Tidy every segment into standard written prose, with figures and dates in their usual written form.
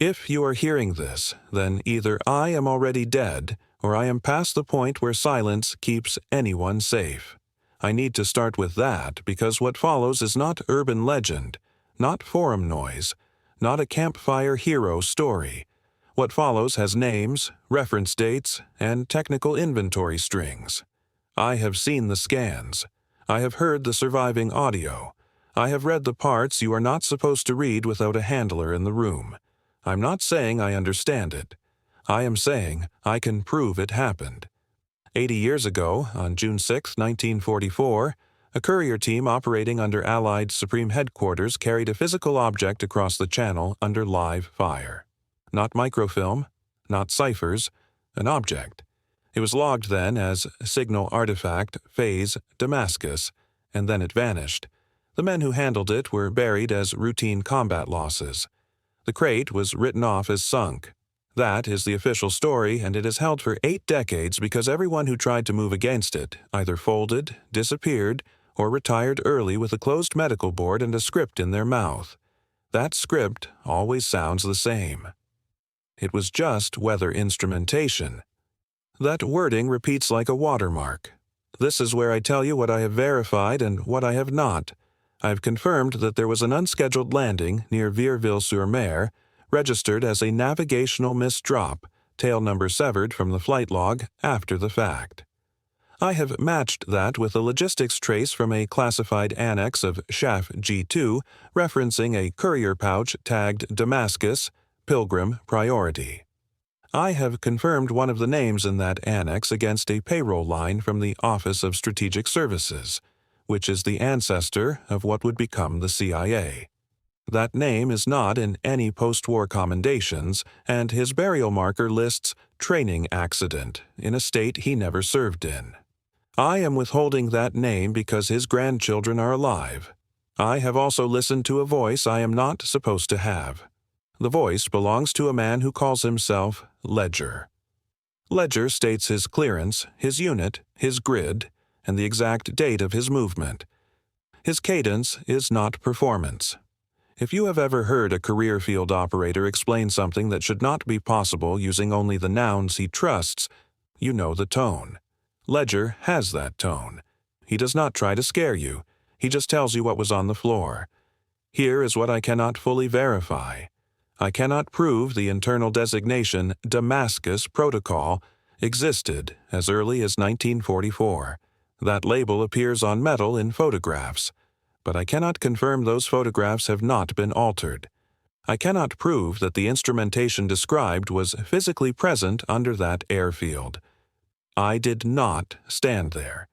If you are hearing this, then either I am already dead, or I am past the point where silence keeps anyone safe. I need to start with that because what follows is not urban legend, not forum noise, not a campfire hero story. What follows has names, reference dates, and technical inventory strings. I have seen the scans. I have heard the surviving audio. I have read the parts you are not supposed to read without a handler in the room. I'm not saying I understand it. I am saying I can prove it happened. 80 years ago, on June 6, 1944, a courier team operating under Allied Supreme Headquarters carried a physical object across the channel under live fire. Not microfilm, not ciphers, an object. It was logged then as Signal Artifact Phase Damascus, and then it vanished. The men who handled it were buried as routine combat losses. The crate was written off as sunk. That is the official story, and it is held for 8 decades because everyone who tried to move against it either folded, disappeared, or retired early with a closed medical board and a script in their mouth. That script always sounds the same. It was just weather instrumentation. That wording repeats like a watermark. This is where I tell you what I have verified and what I have not. I have confirmed that there was an unscheduled landing near Vierville-sur-Mer, registered as a navigational misdrop, tail number severed from the flight log after the fact. I have matched that with a logistics trace from a classified annex of SHAF G2 referencing a courier pouch tagged Damascus, Pilgrim Priority. I have confirmed one of the names in that annex against a payroll line from the Office of Strategic Services, which is the ancestor of what would become the CIA. That name is not in any post-war commendations, and his burial marker lists training accident in a state he never served in. I am withholding that name because his grandchildren are alive. I have also listened to a voice I am not supposed to have. The voice belongs to a man who calls himself Ledger. Ledger states his clearance, his unit, his grid, and the exact date of his movement. His cadence is not performance. If you have ever heard a career field operator explain something that should not be possible using only the nouns he trusts, you know the tone. Ledger has that tone. He does not try to scare you. He just tells you what was on the floor. Here is what I cannot fully verify. I cannot prove the internal designation Damascus Protocol existed as early as 1944. That label appears on metal in photographs, but I cannot confirm those photographs have not been altered. I cannot prove that the instrumentation described was physically present under that airfield. I did not stand there.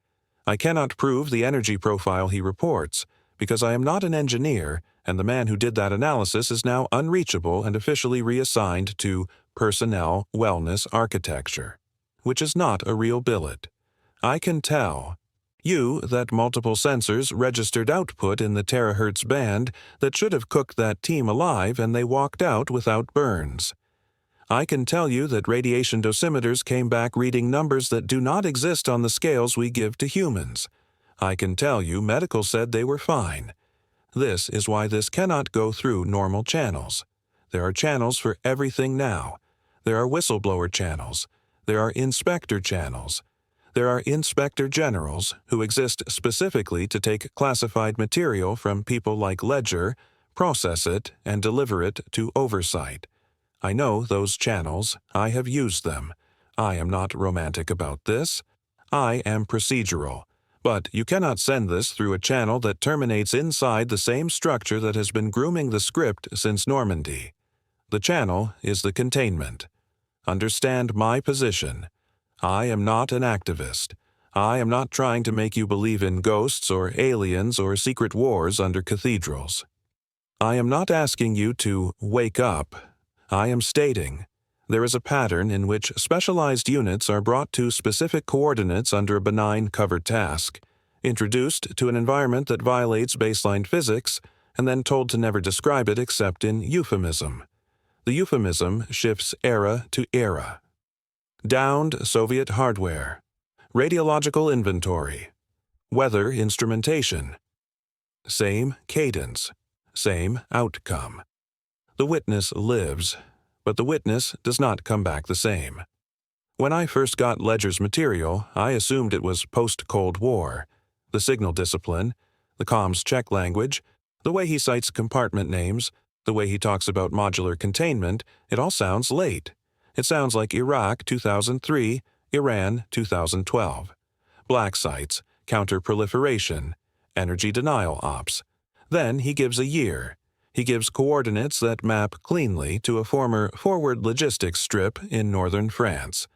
I cannot prove the energy profile he reports, because I am not an engineer, and the man who did that analysis is now unreachable and officially reassigned to Personnel Wellness Architecture, which is not a real billet. I can tell you that multiple sensors registered output in the terahertz band that should have cooked that team alive and they walked out without burns. I can tell you that radiation dosimeters came back reading numbers that do not exist on the scales we give to humans. I can tell you medical said they were fine. This is why this cannot go through normal channels. There are channels for everything now. There are whistleblower channels. There are inspector channels. There are inspector generals who exist specifically to take classified material from people like Ledger, process it, and deliver it to oversight. I know those channels. I have used them. I am not romantic about this. I am procedural. But you cannot send this through a channel that terminates inside the same structure that has been grooming the script since Normandy. The channel is the containment. Understand my position. I am not an activist. I am not trying to make you believe in ghosts or aliens or secret wars under cathedrals. I am not asking you to wake up. I am stating there is a pattern in which specialized units are brought to specific coordinates under a benign cover task, introduced to an environment that violates baseline physics, and then told to never describe it except in euphemism. The euphemism shifts era to era. Downed Soviet hardware. Radiological inventory. Weather instrumentation. Same cadence. Same outcome. The witness lives. but the witness does not come back the same. When I first got Ledger's material, I assumed it was post-Cold War. The signal discipline, the comms check language, the way he cites compartment names, the way he talks about modular containment, it all sounds late. It sounds like Iraq 2003, Iran 2012. Black sites, counter-proliferation, energy denial ops. Then he gives a year. He gives coordinates that map cleanly to a former forward logistics strip in northern France,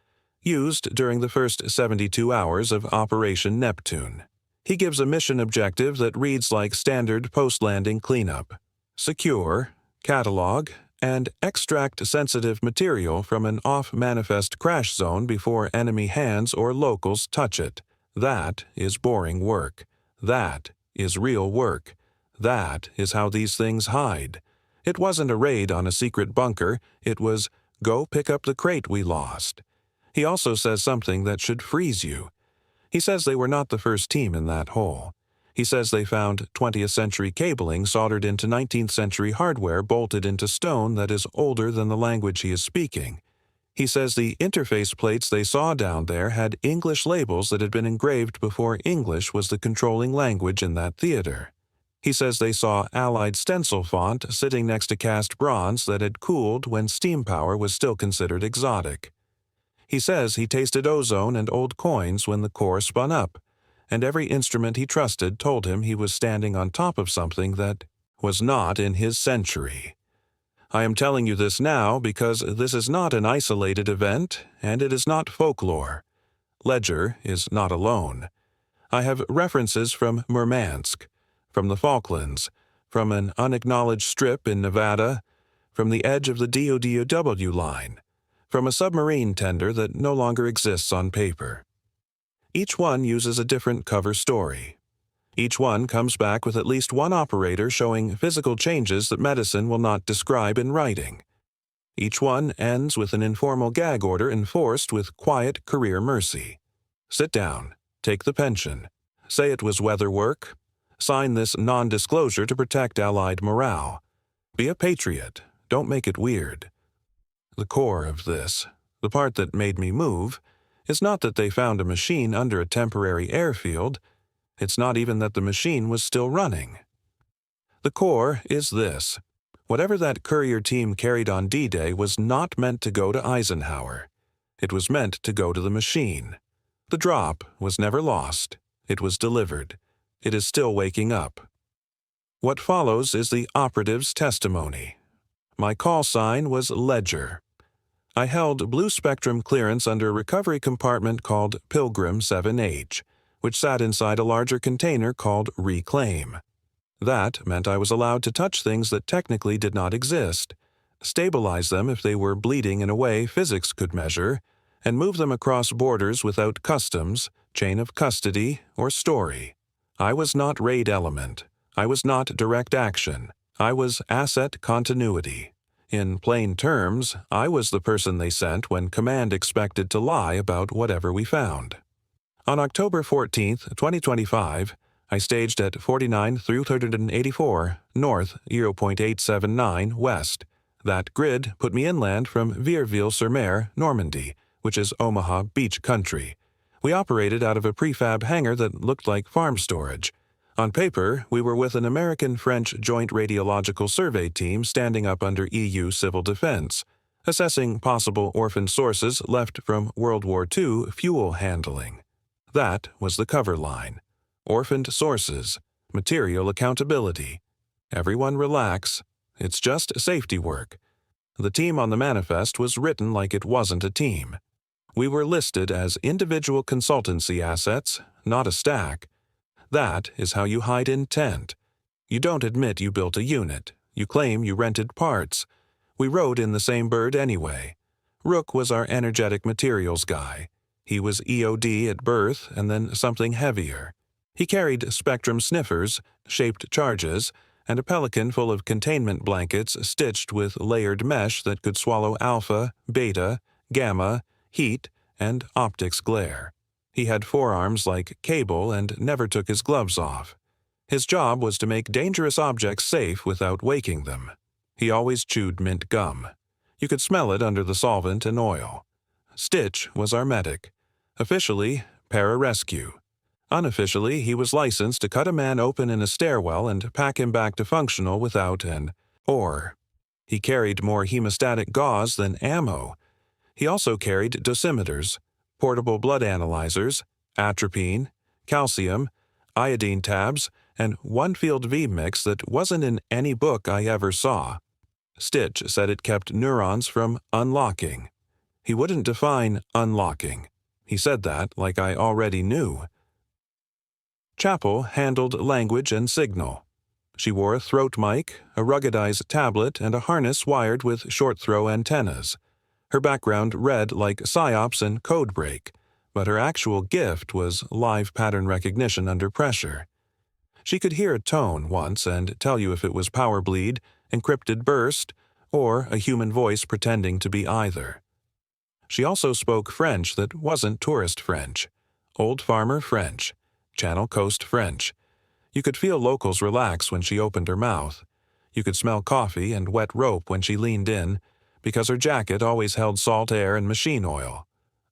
used during the first 72 hours of Operation Neptune. He gives a mission objective that reads like standard post-landing cleanup: secure, catalog, and extract sensitive material from an off-manifest crash zone before enemy hands or locals touch it. That is boring work. That is real work. That is how these things hide. It wasn't a raid on a secret bunker. It was, go pick up the crate we lost. He also says something that should freeze you. He says they were not the first team in that hole. He says they found 20th century cabling soldered into 19th century hardware bolted into stone that is older than the language he is speaking. He says the interface plates they saw down there had English labels that had been engraved before English was the controlling language in that theater. He says they saw Allied stencil font sitting next to cast bronze that had cooled when steam power was still considered exotic. He says he tasted ozone and old coins when the core spun up, and every instrument he trusted told him he was standing on top of something that was not in his century. I am telling you this now because this is not an isolated event, and it is not folklore. Ledger is not alone. I have references from Murmansk, from the Falklands, from an unacknowledged strip in Nevada, from the edge of the DODOW line, from a submarine tender that no longer exists on paper. Each one uses a different cover story. Each one comes back with at least one operator showing physical changes that medicine will not describe in writing. Each one ends with an informal gag order enforced with quiet courier mercy. Sit down, take the pension, say it was weather work, sign this non-disclosure to protect Allied morale. Be a patriot, don't make it weird. The core of this, the part that made me move, is not that they found a machine under a temporary airfield. It's not even that the machine was still running. The core is this. Whatever that courier team carried on D-Day was not meant to go to Eisenhower. It was meant to go to the machine. The drop was never lost. It was delivered. It is still waking up. What follows is the operative's testimony. My call sign was Ledger. I held blue spectrum clearance under a recovery compartment called Pilgrim 7H, which sat inside a larger container called Reclaim. That meant I was allowed to touch things that technically did not exist, stabilize them if they were bleeding in a way physics could measure, and move them across borders without customs, chain of custody, or story. I was not raid element. I was not direct action. I was asset continuity. In plain terms, I was the person they sent when command expected to lie about whatever we found. On October 14, 2025, I staged at 49-384 north 0.879 west. That grid put me inland from Vierville-sur-Mer, Normandy, which is Omaha Beach country. We operated out of a prefab hangar that looked like farm storage. On paper, we were with an American-French joint radiological survey team standing up under EU civil defense, assessing possible orphan sources left from World War II fuel handling. That was the cover line. Orphaned sources, material accountability. Everyone relax. It's just safety work. The team on the manifest was written like it wasn't a team. We were listed as individual consultancy assets, not a stack. That is how you hide intent. You don't admit you built a unit. You claim you rented parts. We rode in the same bird anyway. Rook was our energetic materials guy. He was EOD at birth and then something heavier. He carried spectrum sniffers, shaped charges, and a pelican full of containment blankets stitched with layered mesh that could swallow alpha, beta, gamma, heat, and optics glare. He had forearms like cable and never took his gloves off. His job was to make dangerous objects safe without waking them. He always chewed mint gum. You could smell it under the solvent and oil. Stitch was our medic. Officially, pararescue. Unofficially, he was licensed to cut a man open in a stairwell and pack him back to functional without an oar. He carried more hemostatic gauze than ammo. He also carried dosimeters, portable blood analyzers, atropine, calcium, iodine tabs, and one field V mix that wasn't in any book I ever saw. Stitch said it kept neurons from unlocking. He wouldn't define unlocking. He said that like I already knew. Chapel handled language and signal. She wore a throat mic, a ruggedized tablet, and a harness wired with short-throw antennas. Her background read like PSYOPs and code break, but her actual gift was live pattern recognition under pressure. She could hear a tone once and tell you if it was power bleed, encrypted burst, or a human voice pretending to be either. She also spoke French that wasn't tourist French, old farmer French, Channel Coast French. You could feel locals relax when she opened her mouth. You could smell coffee and wet rope when she leaned in, because her jacket always held salt air and machine oil.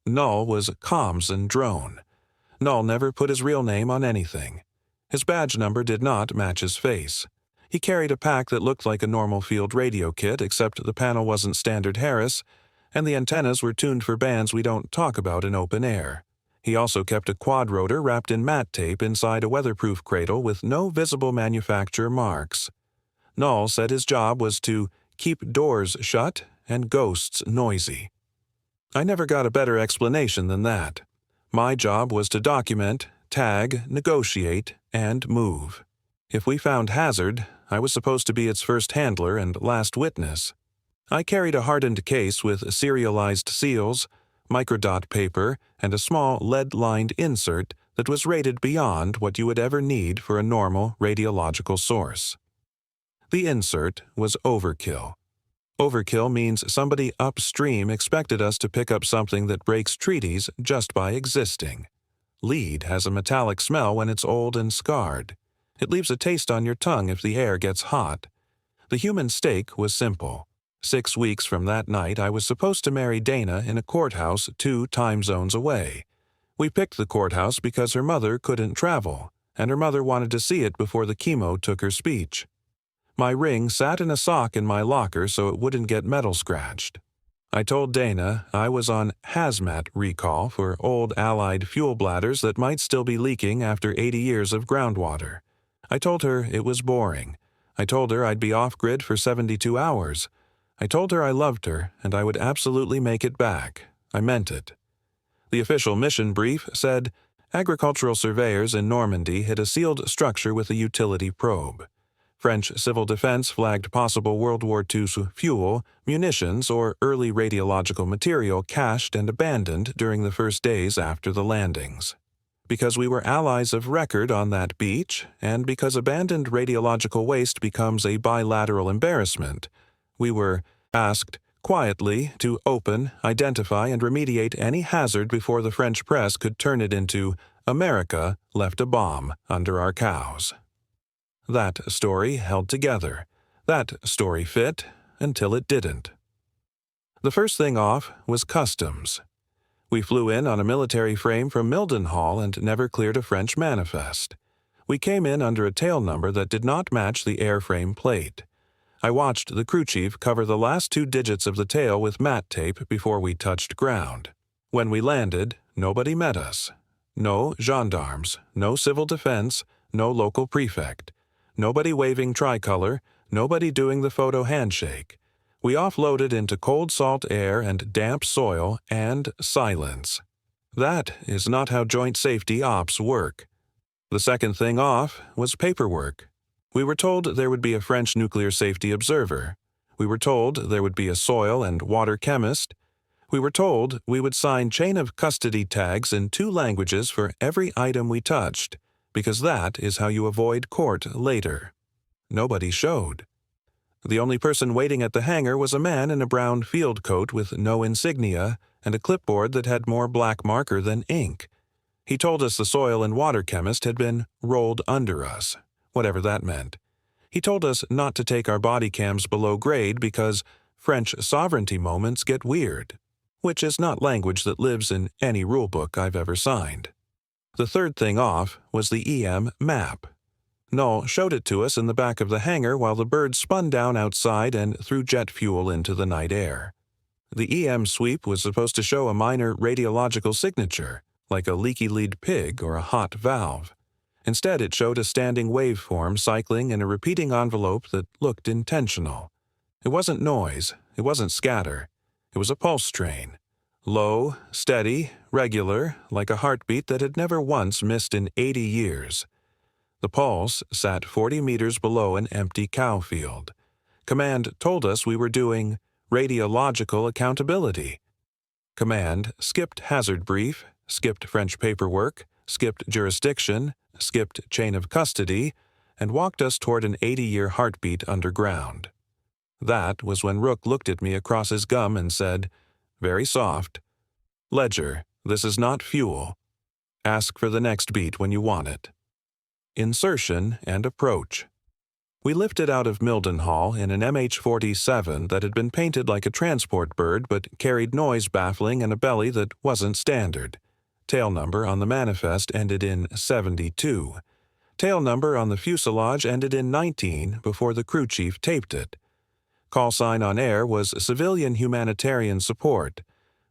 Null was comms and drone. Null never put his real name on anything. His badge number did not match his face. He carried a pack that looked like a normal field radio kit, except the panel wasn't standard Harris, and the antennas were tuned for bands we don't talk about in open air. He also kept a quad rotor wrapped in matte tape inside a weatherproof cradle with no visible manufacturer marks. Null said his job was to keep doors shut and ghosts noisy. I never got a better explanation than that. My job was to document, tag, negotiate, and move. If we found hazard, I was supposed to be its first handler and last witness. I carried a hardened case with serialized seals, microdot paper, and a small lead-lined insert that was rated beyond what you would ever need for a normal radiological source. The insert was overkill. Overkill means somebody upstream expected us to pick up something that breaks treaties just by existing. Lead has a metallic smell when it's old and scarred. It leaves a taste on your tongue if the air gets hot. The human stake was simple. 6 weeks from that night, I was supposed to marry Dana in a courthouse 2 time zones away. We picked the courthouse because her mother couldn't travel, and her mother wanted to see it before the chemo took her speech. My ring sat in a sock in my locker so it wouldn't get metal scratched. I told Dana I was on hazmat recall for old Allied fuel bladders that might still be leaking after 80 years of groundwater. I told her it was boring. I told her I'd be off-grid for 72 hours. I told her I loved her and I would absolutely make it back. I meant it. The official mission brief said, agricultural surveyors in Normandy hit a sealed structure with a utility probe. French civil defense flagged possible World War II fuel, munitions, or early radiological material cached and abandoned during the first days after the landings. Because we were allies of record on that beach, and because abandoned radiological waste becomes a bilateral embarrassment, we were asked quietly to open, identify, and remediate any hazard before the French press could turn it into America left a bomb under our cows. That story held together. That story fit until it didn't. The first thing off was customs. We flew in on a military frame from Mildenhall and never cleared a French manifest. We came in under a tail number that did not match the airframe plate. I watched the crew chief cover the last 2 digits of the tail with matte tape before we touched ground. When we landed, nobody met us. No gendarmes, no civil defense, no local prefect. Nobody waving tricolor, nobody doing the photo handshake. We offloaded into cold salt air and damp soil and silence. That is not how joint safety ops work. The second thing off was paperwork. We were told there would be a French nuclear safety observer. We were told there would be a soil and water chemist. We were told we would sign chain of custody tags in 2 languages for every item we touched, because that is how you avoid court later. Nobody showed. The only person waiting at the hangar was a man in a brown field coat with no insignia and a clipboard that had more black marker than ink. He told us the soil and water chemist had been rolled under us, whatever that meant. He told us not to take our body cams below grade because French sovereignty moments get weird, which is not language that lives in any rulebook I've ever signed. The third thing off was the EM map. Null showed it to us in the back of the hangar while the bird spun down outside and threw jet fuel into the night air. The EM sweep was supposed to show a minor radiological signature, like a leaky lead pig or a hot valve. Instead, it showed a standing waveform cycling in a repeating envelope that looked intentional. It wasn't noise, it wasn't scatter, it was a pulse strain. Low, steady, regular, like a heartbeat that had never once missed in 80 years. The pulse sat 40 meters below an empty cow field. Command told us we were doing radiological accountability. Command skipped hazard brief, skipped French paperwork, skipped jurisdiction, skipped chain of custody, and walked us toward an 80-year heartbeat underground. That was when Rook looked at me across his gum and said, very soft, "Ledger, this is not fuel. Ask for the next beat when you want it." Insertion and approach. We lifted out of Mildenhall in an MH-47 that had been painted like a transport bird but carried noise baffling and a belly that wasn't standard. Tail number on the manifest ended in 72. Tail number on the fuselage ended in 19 before the crew chief taped it. Call sign on air was Civilian Humanitarian Support,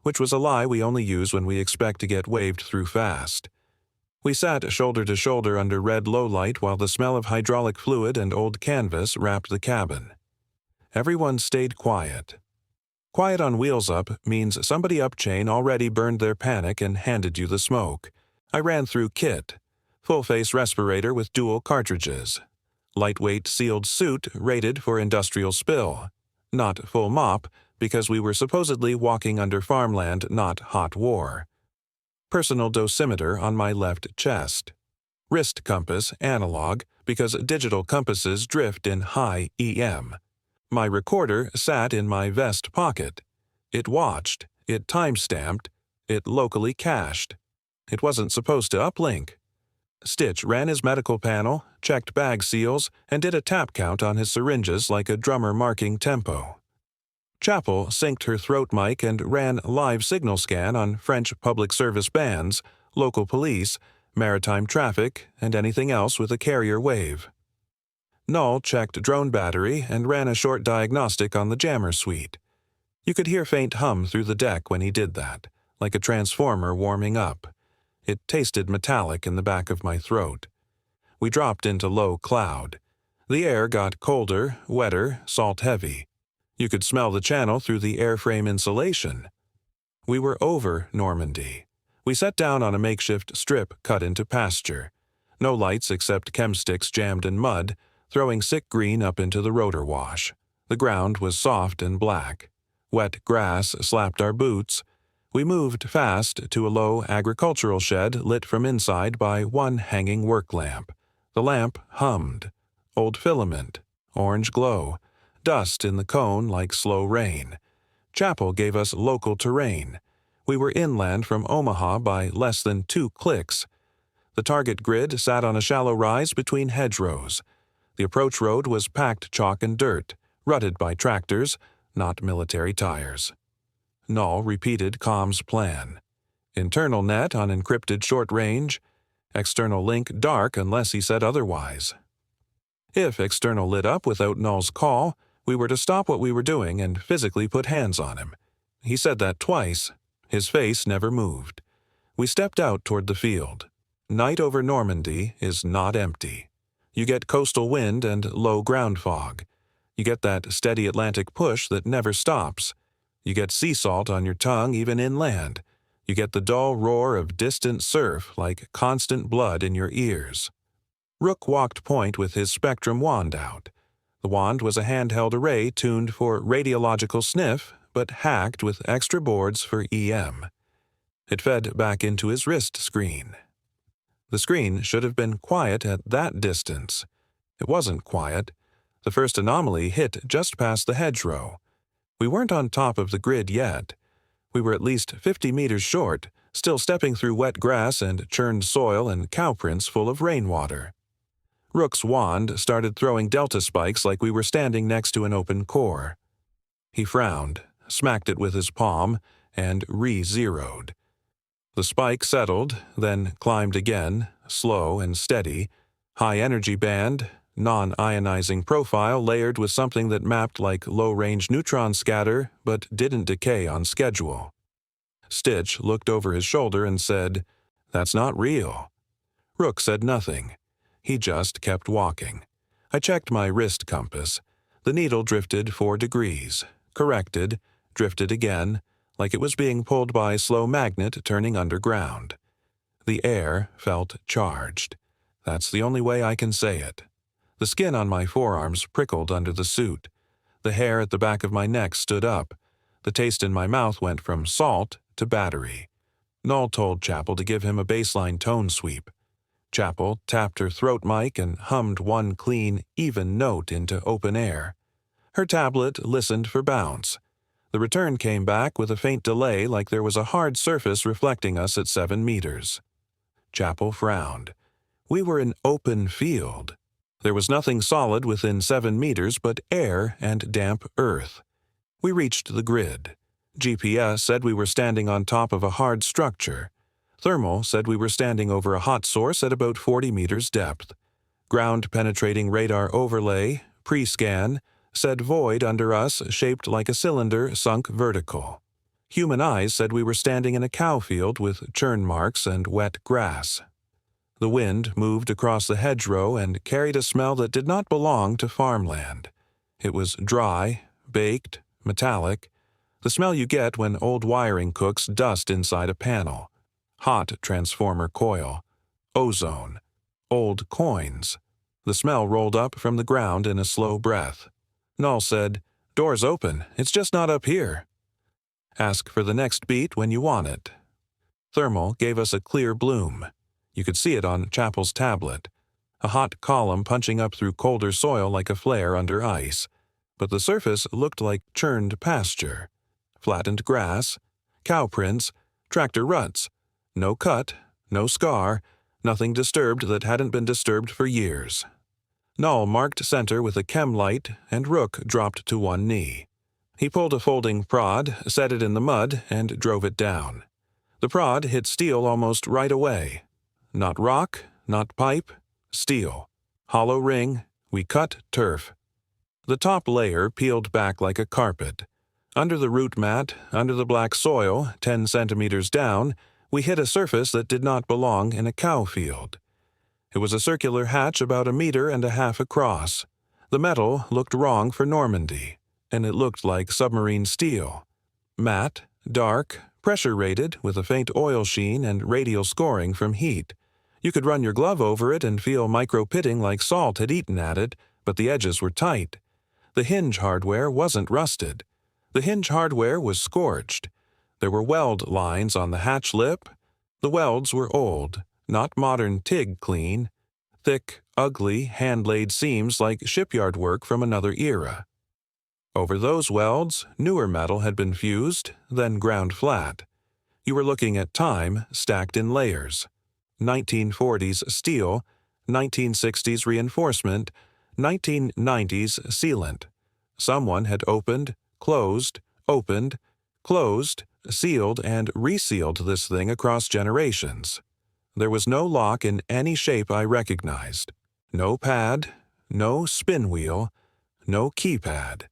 which was a lie we only use when we expect to get waved through fast. We sat shoulder to shoulder under red lowlight while the smell of hydraulic fluid and old canvas wrapped the cabin. Everyone stayed quiet. Quiet on wheels up means somebody up chain already burned their panic and handed you the smoke. I ran through kit. Full-face respirator with dual cartridges. Lightweight sealed suit rated for industrial spill. Not full mop, because we were supposedly walking under farmland, not hot war. Personal dosimeter on my left chest. Wrist compass analog, because digital compasses drift in high EM. My recorder sat in my vest pocket. It watched, it time-stamped, it locally cached. It wasn't supposed to uplink. Stitch ran his medical panel, checked bag seals, and did a tap count on his syringes like a drummer marking tempo. Chapel synced her throat mic and ran live signal scan on French public service bands, local police, maritime traffic, and anything else with a carrier wave. Null checked drone battery and ran a short diagnostic on the jammer suite. You could hear faint hum through the deck when he did that, like a transformer warming up. It tasted metallic in the back of my throat. We dropped into low cloud. The air got colder, wetter, salt-heavy. You could smell the channel through the airframe insulation. We were over Normandy. We sat down on a makeshift strip cut into pasture. No lights except chem sticks jammed in mud, throwing sick green up into the rotor wash. The ground was soft and black. Wet grass slapped our boots. We moved fast to a low agricultural shed lit from inside by one hanging work lamp. The lamp hummed. Old filament. Orange glow. Dust in the cone like slow rain. Chapel gave us local terrain. We were inland from Omaha by less than 2 clicks. The target grid sat on a shallow rise between hedgerows. The approach road was packed chalk and dirt, rutted by tractors, not military tires. Null repeated comms plan. Internal net on encrypted short range. External link dark unless he said otherwise. If external lit up without Null's call, we were to stop what we were doing and physically put hands on him. He said that twice. His face never moved. We stepped out toward the field. Night over Normandy is not empty. You get coastal wind and low ground fog. You get that steady Atlantic push that never stops. You get sea salt on your tongue even inland. You get the dull roar of distant surf like constant blood in your ears. Rook walked point with his spectrum wand out. The wand was a handheld array tuned for radiological sniff, but hacked with extra boards for EM. It fed back into his wrist screen. The screen should have been quiet at that distance. It wasn't quiet. The first anomaly hit just past the hedgerow. We weren't on top of the grid yet. We were at least 50 meters short, still stepping through wet grass and churned soil and cow prints full of rainwater. Rook's wand started throwing delta spikes like we were standing next to an open core. He frowned, smacked it with his palm, and re-zeroed. The spike settled, then climbed again, slow and steady, high energy band, non-ionizing profile layered with something that mapped like low-range neutron scatter but didn't decay on schedule. Stitch looked over his shoulder and said, "That's not real." Rook said nothing. He just kept walking. I checked my wrist compass. The needle drifted 4 degrees, corrected, drifted again, like it was being pulled by a slow magnet turning underground. The air felt charged. That's the only way I can say it. The skin on my forearms prickled under the suit. The hair at the back of my neck stood up. The taste in my mouth went from salt to battery. Null told Chapel to give him a baseline tone sweep. Chapel tapped her throat mic and hummed one clean, even note into open air. Her tablet listened for bounce. The return came back with a faint delay like there was a hard surface reflecting us at 7 meters. Chapel frowned. We were in open field. There was nothing solid within 7 meters but air and damp earth. We reached the grid. GPS said we were standing on top of a hard structure. Thermal said we were standing over a hot source at about 40 meters depth. Ground-penetrating radar overlay, pre-scan, said void under us shaped like a cylinder sunk vertical. Human eyes said we were standing in a cow field with churn marks and wet grass. The wind moved across the hedgerow and carried a smell that did not belong to farmland. It was dry, baked, metallic, the smell you get when old wiring cooks dust inside a panel. Hot transformer coil. Ozone. Old coins. The smell rolled up from the ground in a slow breath. Null said, "Door's open, it's just not up here." Ask for the next beat when you want it. Thermal gave us a clear bloom. You could see it on Chapel's tablet. A hot column punching up through colder soil like a flare under ice. But the surface looked like churned pasture. Flattened grass, cow prints, tractor ruts. No cut, no scar, nothing disturbed that hadn't been disturbed for years. Null marked center with a chem light, and Rook dropped to one knee. He pulled a folding prod, set it in the mud, and drove it down. The prod hit steel almost right away. Not rock, not pipe, steel. Hollow ring, we cut turf. The top layer peeled back like a carpet. Under the root mat, under the black soil, 10 centimeters down, we hit a surface that did not belong in a cow field. It was a circular hatch about 1.5 meters across. The metal looked wrong for Normandy, and it looked like submarine steel. Matte, dark, pressure-rated with a faint oil sheen and radial scoring from heat. You could run your glove over it and feel micro-pitting like salt had eaten at it, but the edges were tight. The hinge hardware wasn't rusted. The hinge hardware was scorched. There were weld lines on the hatch lip. The welds were old, not modern TIG clean. Thick, ugly, hand-laid seams like shipyard work from another era. Over those welds, newer metal had been fused, then ground flat. You were looking at time stacked in layers. 1940s steel, 1960s reinforcement, 1990s sealant. Someone had opened, closed, sealed, and resealed this thing across generations. There was no lock in any shape I recognized. No pad, no spin wheel, no keypad.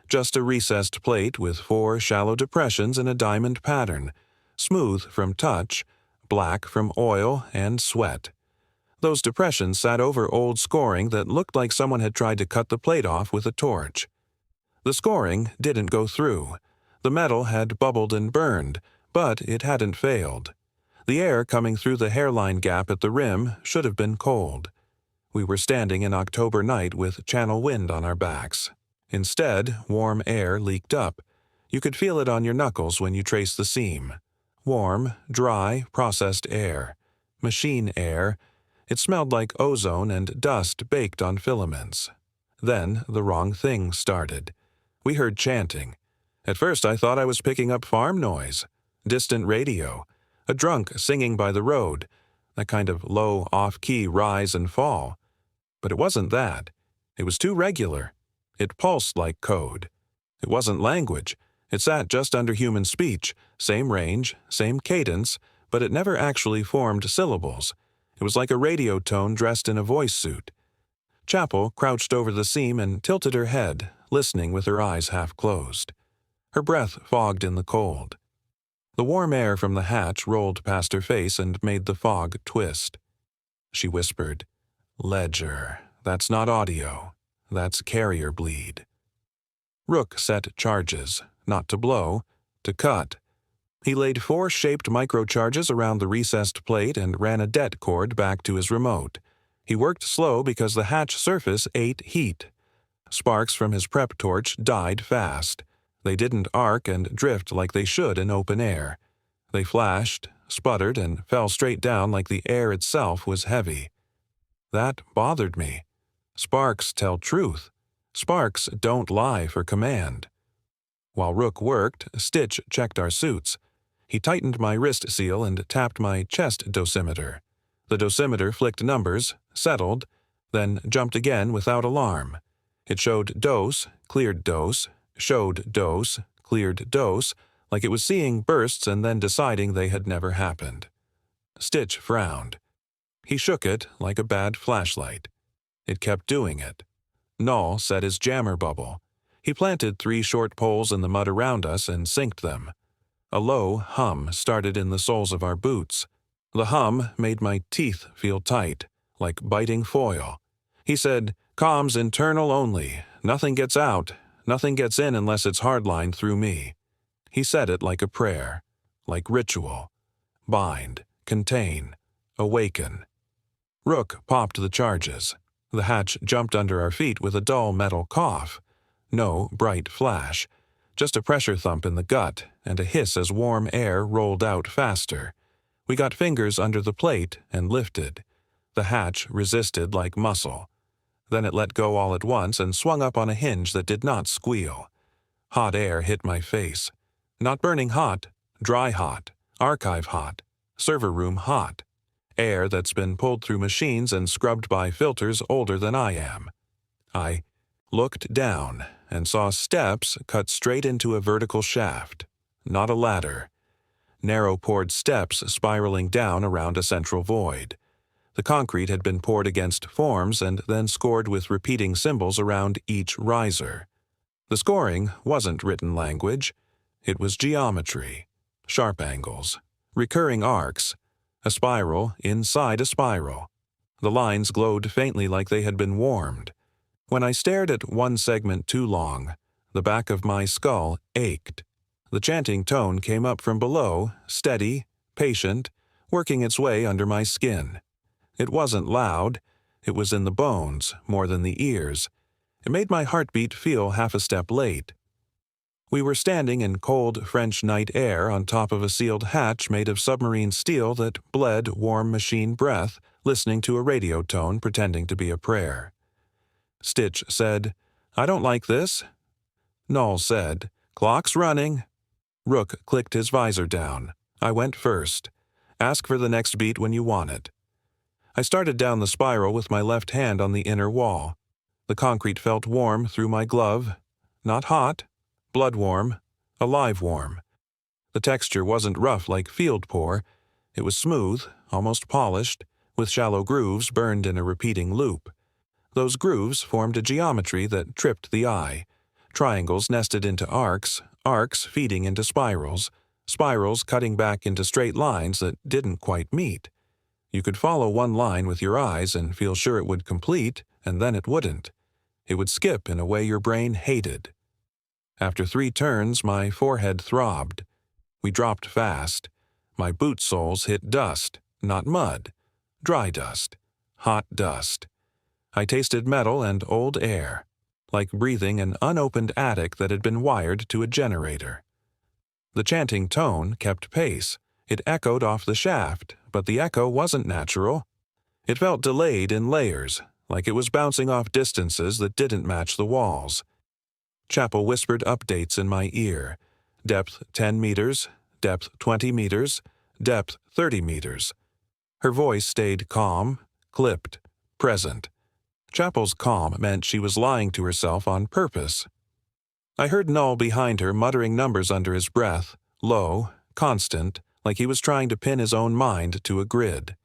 Just a recessed plate with 4 shallow depressions in a diamond pattern, smooth from touch, black from oil and sweat. Those depressions sat over old scoring that looked like someone had tried to cut the plate off with a torch. The scoring didn't go through. The metal had bubbled and burned, but it hadn't failed. The air coming through the hairline gap at the rim should have been cold. We were standing in October night with channel wind on our backs. Instead, warm air leaked up. You could feel it on your knuckles when you traced the seam. Warm, dry, processed air. Machine air. It smelled like ozone and dust baked on filaments. Then the wrong thing started. We heard chanting. At first I thought I was picking up farm noise. Distant radio. A drunk singing by the road. That kind of low, off-key rise and fall. But it wasn't that. It was too regular. It pulsed like code. It wasn't language. It sat just under human speech, same range, same cadence, but it never actually formed syllables. It was like a radio tone dressed in a voice suit. Chapel crouched over the seam and tilted her head, listening with her eyes half closed. Her breath fogged in the cold. The warm air from the hatch rolled past her face and made the fog twist. She whispered, "Ledger. That's not audio. That's carrier bleed." Rook set charges, not to blow, to cut. He laid 4 shaped microcharges around the recessed plate and ran a det cord back to his remote. He worked slow because the hatch surface ate heat. Sparks from his prep torch died fast. They didn't arc and drift like they should in open air. They flashed, sputtered, and fell straight down like the air itself was heavy. That bothered me. Sparks tell truth. Sparks don't lie for command. While Rook worked, Stitch checked our suits. He tightened my wrist seal and tapped my chest dosimeter. The dosimeter flicked numbers, settled, then jumped again without alarm. It showed dose, cleared dose, showed dose, cleared dose, like it was seeing bursts and then deciding they had never happened. Stitch frowned. He shook it like a bad flashlight. It kept doing it. Null set his jammer bubble. He planted 3 short poles in the mud around us and synced them. A low hum started in the soles of our boots. The hum made my teeth feel tight, like biting foil. He said, "Comms internal only. Nothing gets out. Nothing gets in unless it's hardlined through me." He said it like a prayer, like ritual. Bind, contain, awaken. Rook popped the charges. The hatch jumped under our feet with a dull metal cough. No bright flash. Just a pressure thump in the gut and a hiss as warm air rolled out faster. We got fingers under the plate and lifted. The hatch resisted like muscle. Then it let go all at once and swung up on a hinge that did not squeal. Hot air hit my face. Not burning hot, dry hot, archive hot, server room hot. Air that's been pulled through machines and scrubbed by filters older than I am. I looked down and saw steps cut straight into a vertical shaft, not a ladder. Narrow-poured steps spiraling down around a central void. The concrete had been poured against forms and then scored with repeating symbols around each riser. The scoring wasn't written language. It was geometry, sharp angles, recurring arcs, a spiral inside a spiral. The lines glowed faintly like they had been warmed. When I stared at one segment too long, the back of my skull ached. The chanting tone came up from below, steady, patient, working its way under my skin. It wasn't loud. It was in the bones, more than the ears. It made my heartbeat feel half a step late. We were standing in cold French night air on top of a sealed hatch made of submarine steel that bled warm machine breath, listening to a radio tone pretending to be a prayer. Stitch said, "I don't like this." Null said, "Clock's running." Rook clicked his visor down. I went first. "Ask for the next beat when you want it." I started down the spiral with my left hand on the inner wall. The concrete felt warm through my glove. Not hot, blood warm, alive warm. The texture wasn't rough like field pour. It was smooth, almost polished, with shallow grooves burned in a repeating loop. Those grooves formed a geometry that tripped the eye. Triangles nested into arcs, arcs feeding into spirals, spirals cutting back into straight lines that didn't quite meet. You could follow one line with your eyes and feel sure it would complete, and then it wouldn't. It would skip in a way your brain hated. After 3 turns, my forehead throbbed. We dropped fast. My boot soles hit dust, not mud. Dry dust. Hot dust. I tasted metal and old air, like breathing an unopened attic that had been wired to a generator. The chanting tone kept pace. It echoed off the shaft, but the echo wasn't natural. It felt delayed in layers, like it was bouncing off distances that didn't match the walls. Chapel whispered updates in my ear. Depth 10 meters, depth 20 meters, depth 30 meters. Her voice stayed calm, clipped, present. Chapel's calm meant she was lying to herself on purpose. I heard Null behind her muttering numbers under his breath, low, constant, like he was trying to pin his own mind to a grid.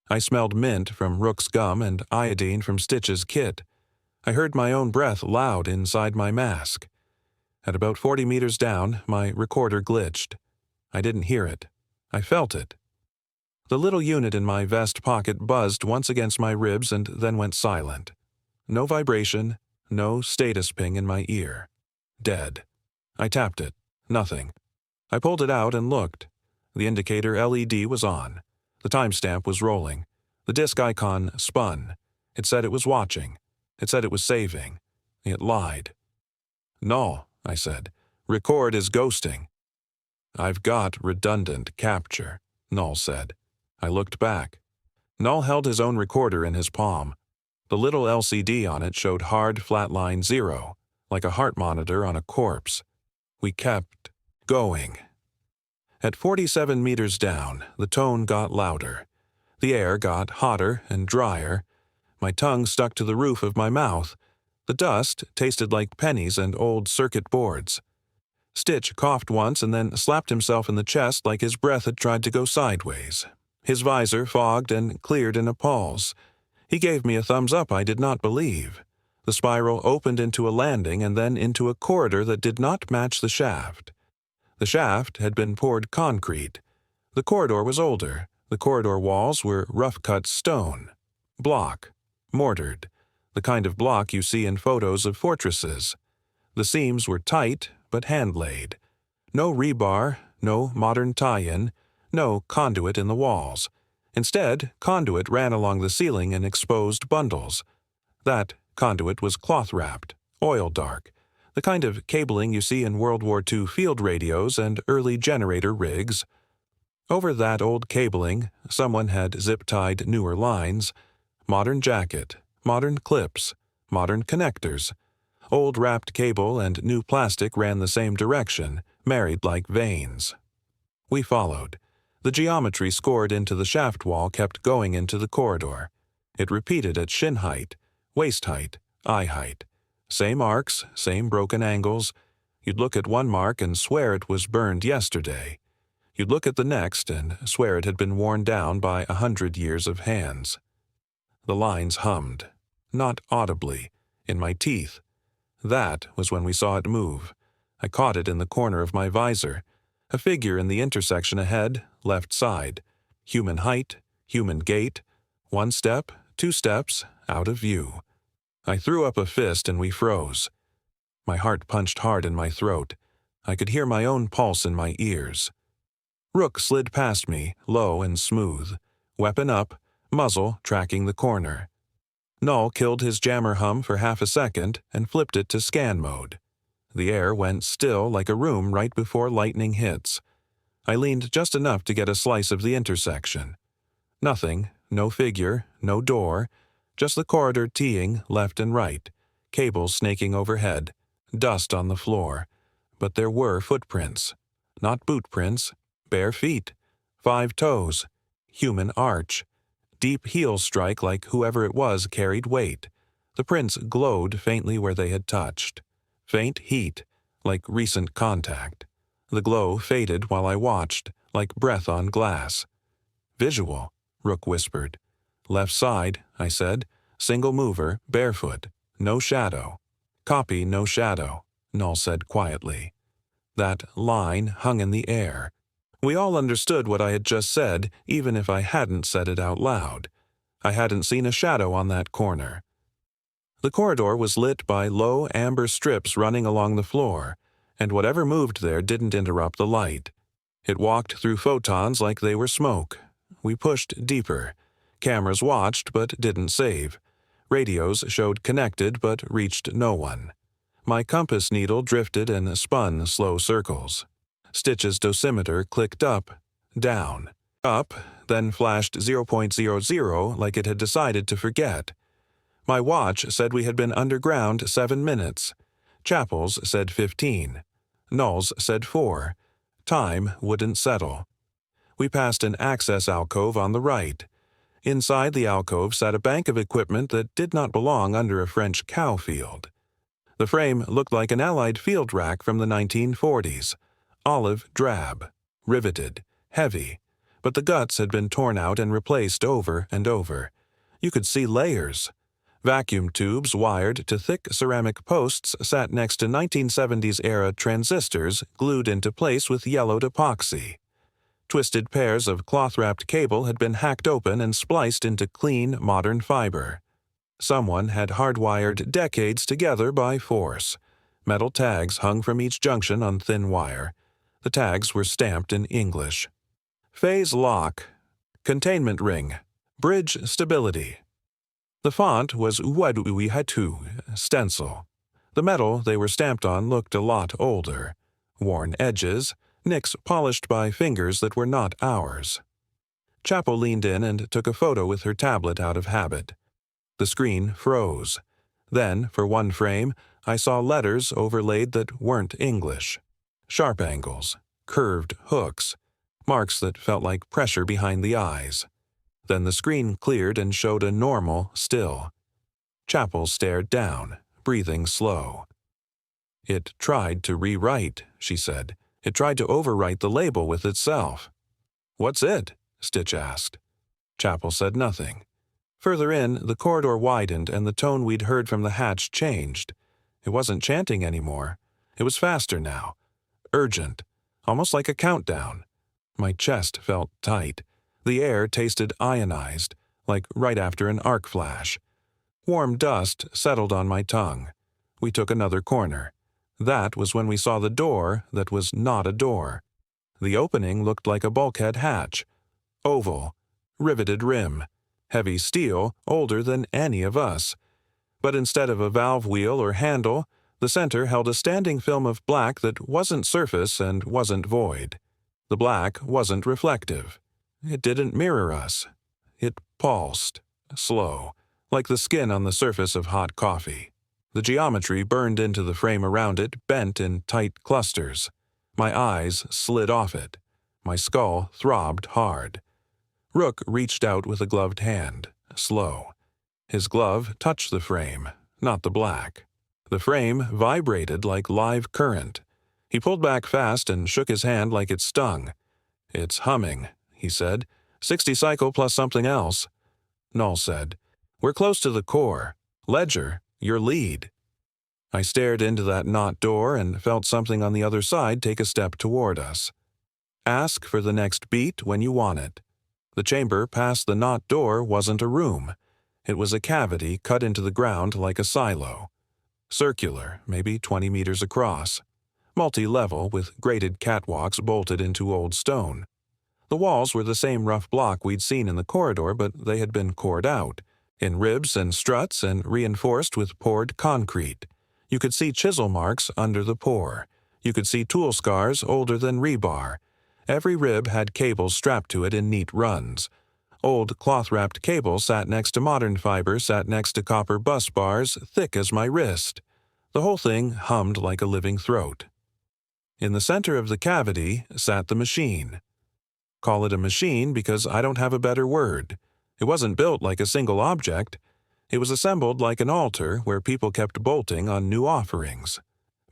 I smelled mint from Rook's gum and iodine from Stitch's kit. I heard my own breath loud inside my mask. At about 40 meters down, my recorder glitched. I didn't hear it. I felt it. The little unit in my vest pocket buzzed once against my ribs and then went silent. No vibration, no status ping in my ear. Dead. I tapped it. Nothing. I pulled it out and looked. The indicator LED was on. The timestamp was rolling. The disk icon spun. It said it was watching. It said it was saving. It lied. "Null," I said. "Record is ghosting." "I've got redundant capture," Null said. I looked back. Null held his own recorder in his palm. The little LCD on it showed hard flatline 0, like a heart monitor on a corpse. We kept going. At 47 meters down, the tone got louder. The air got hotter and drier. My tongue stuck to the roof of my mouth. The dust tasted like pennies and old circuit boards. Stitch coughed once and then slapped himself in the chest like his breath had tried to go sideways. His visor fogged and cleared in a pulse. He gave me a thumbs up I did not believe. The spiral opened into a landing and then into a corridor that did not match the shaft. The shaft had been poured concrete. The corridor was older. The corridor walls were rough-cut stone. Block. Mortared. The kind of block you see in photos of fortresses. The seams were tight, but hand-laid. No rebar, no modern tie-in, no conduit in the walls. Instead, conduit ran along the ceiling in exposed bundles. That conduit was cloth-wrapped, oil-dark, the kind of cabling you see in World War II field radios and early generator rigs. Over that old cabling, someone had zip-tied newer lines, modern jacket, modern clips, modern connectors. Old wrapped cable and new plastic ran the same direction, married like veins. We followed. The geometry scored into the shaft wall kept going into the corridor. It repeated at shin height, waist height, eye height. Same arcs, same broken angles. You'd look at one mark and swear it was burned yesterday. You'd look at the next and swear it had been worn down by 100 years of hands. The lines hummed, not audibly, in my teeth. That was when we saw it move. I caught it in the corner of my visor. A figure in the intersection ahead, left side. Human height, human gait. 1 step, 2 steps, out of view. I threw up a fist and we froze. My heart punched hard in my throat. I could hear my own pulse in my ears. Rook slid past me, low and smooth. Weapon up, muzzle tracking the corner. Null killed his jammer hum for half a second and flipped it to scan mode. The air went still like a room right before lightning hits. I leaned just enough to get a slice of the intersection. Nothing, no figure, no door, just the corridor teeing left and right, cables snaking overhead, dust on the floor. But there were footprints. Not boot prints, bare feet, 5 toes, human arch. Deep heel strike like whoever it was carried weight. The prints glowed faintly where they had touched. Faint heat, like recent contact. The glow faded while I watched, like breath on glass. "Visual," Rook whispered. "Left side," I said. "Single mover, barefoot. No shadow." "Copy, no shadow," Null said quietly. That line hung in the air. We all understood what I had just said, even if I hadn't said it out loud. I hadn't seen a shadow on that corner. The corridor was lit by low amber strips running along the floor, and whatever moved there didn't interrupt the light. It walked through photons like they were smoke. We pushed deeper. Cameras watched but didn't save. Radios showed connected but reached no one. My compass needle drifted and spun slow circles. Stitch's dosimeter clicked up, down, up, then flashed 0.00 like it had decided to forget. My watch said we had been underground 7 minutes. Chapel's said 15. Null's said 4. Time wouldn't settle. We passed an access alcove on the right. Inside the alcove sat a bank of equipment that did not belong under a French cow field. The frame looked like an Allied field rack from the 1940s, olive drab, riveted, heavy, but the guts had been torn out and replaced over and over. You could see layers. Vacuum tubes wired to thick ceramic posts sat next to 1970s-era transistors glued into place with yellowed epoxy. Twisted pairs of cloth-wrapped cable had been hacked open and spliced into clean, modern fiber. Someone had hardwired decades together by force. Metal tags hung from each junction on thin wire. The tags were stamped in English. Phase lock, containment ring, bridge stability. The font was Uwaduihatu, stencil. The metal they were stamped on looked a lot older. Worn edges, nicks polished by fingers that were not ours. Chapel leaned in and took a photo with her tablet out of habit. The screen froze. Then, for one frame, I saw letters overlaid that weren't English. Sharp angles, curved hooks, marks that felt like pressure behind the eyes. Then the screen cleared and showed a normal still. Chapel stared down, breathing slow. "It tried to rewrite," she said. "It tried to overwrite the label with itself." "What's it?" Stitch asked. Chapel said nothing. Further in, the corridor widened and the tone we'd heard from the hatch changed. It wasn't chanting anymore. It was faster now. Urgent. Almost like a countdown. My chest felt tight. The air tasted ionized, like right after an arc flash. Warm dust settled on my tongue. We took another corner. That was when we saw the door that was not a door. The opening looked like a bulkhead hatch. Oval. Riveted rim. Heavy steel, older than any of us. But instead of a valve wheel or handle, the center held a standing film of black that wasn't surface and wasn't void. The black wasn't reflective. It didn't mirror us. It pulsed, slow, like the skin on the surface of hot coffee. The geometry burned into the frame around it, bent in tight clusters. My eyes slid off it. My skull throbbed hard. Rook reached out with a gloved hand, slow. His glove touched the frame, not the black. The frame vibrated like live current. He pulled back fast and shook his hand like it stung. "It's humming," he said. 60 cycle plus something else." Null said, "We're close to the core. Ledger, your lead." I stared into that knot door and felt something on the other side take a step toward us. "Ask for the next beat when you want it." The chamber past the knot door wasn't a room. It was a cavity cut into the ground like a silo. Circular, maybe 20 meters across. Multi-level with grated catwalks bolted into old stone. The walls were the same rough block we'd seen in the corridor, but they had been cored out, in ribs and struts and reinforced with poured concrete. You could see chisel marks under the pour. You could see tool scars older than rebar. Every rib had cables strapped to it in neat runs. Old cloth-wrapped cable sat next to modern fiber, sat next to copper bus bars thick as my wrist. The whole thing hummed like a living throat. In the center of the cavity sat the machine. Call it a machine because I don't have a better word. It wasn't built like a single object. It was assembled like an altar where people kept bolting on new offerings.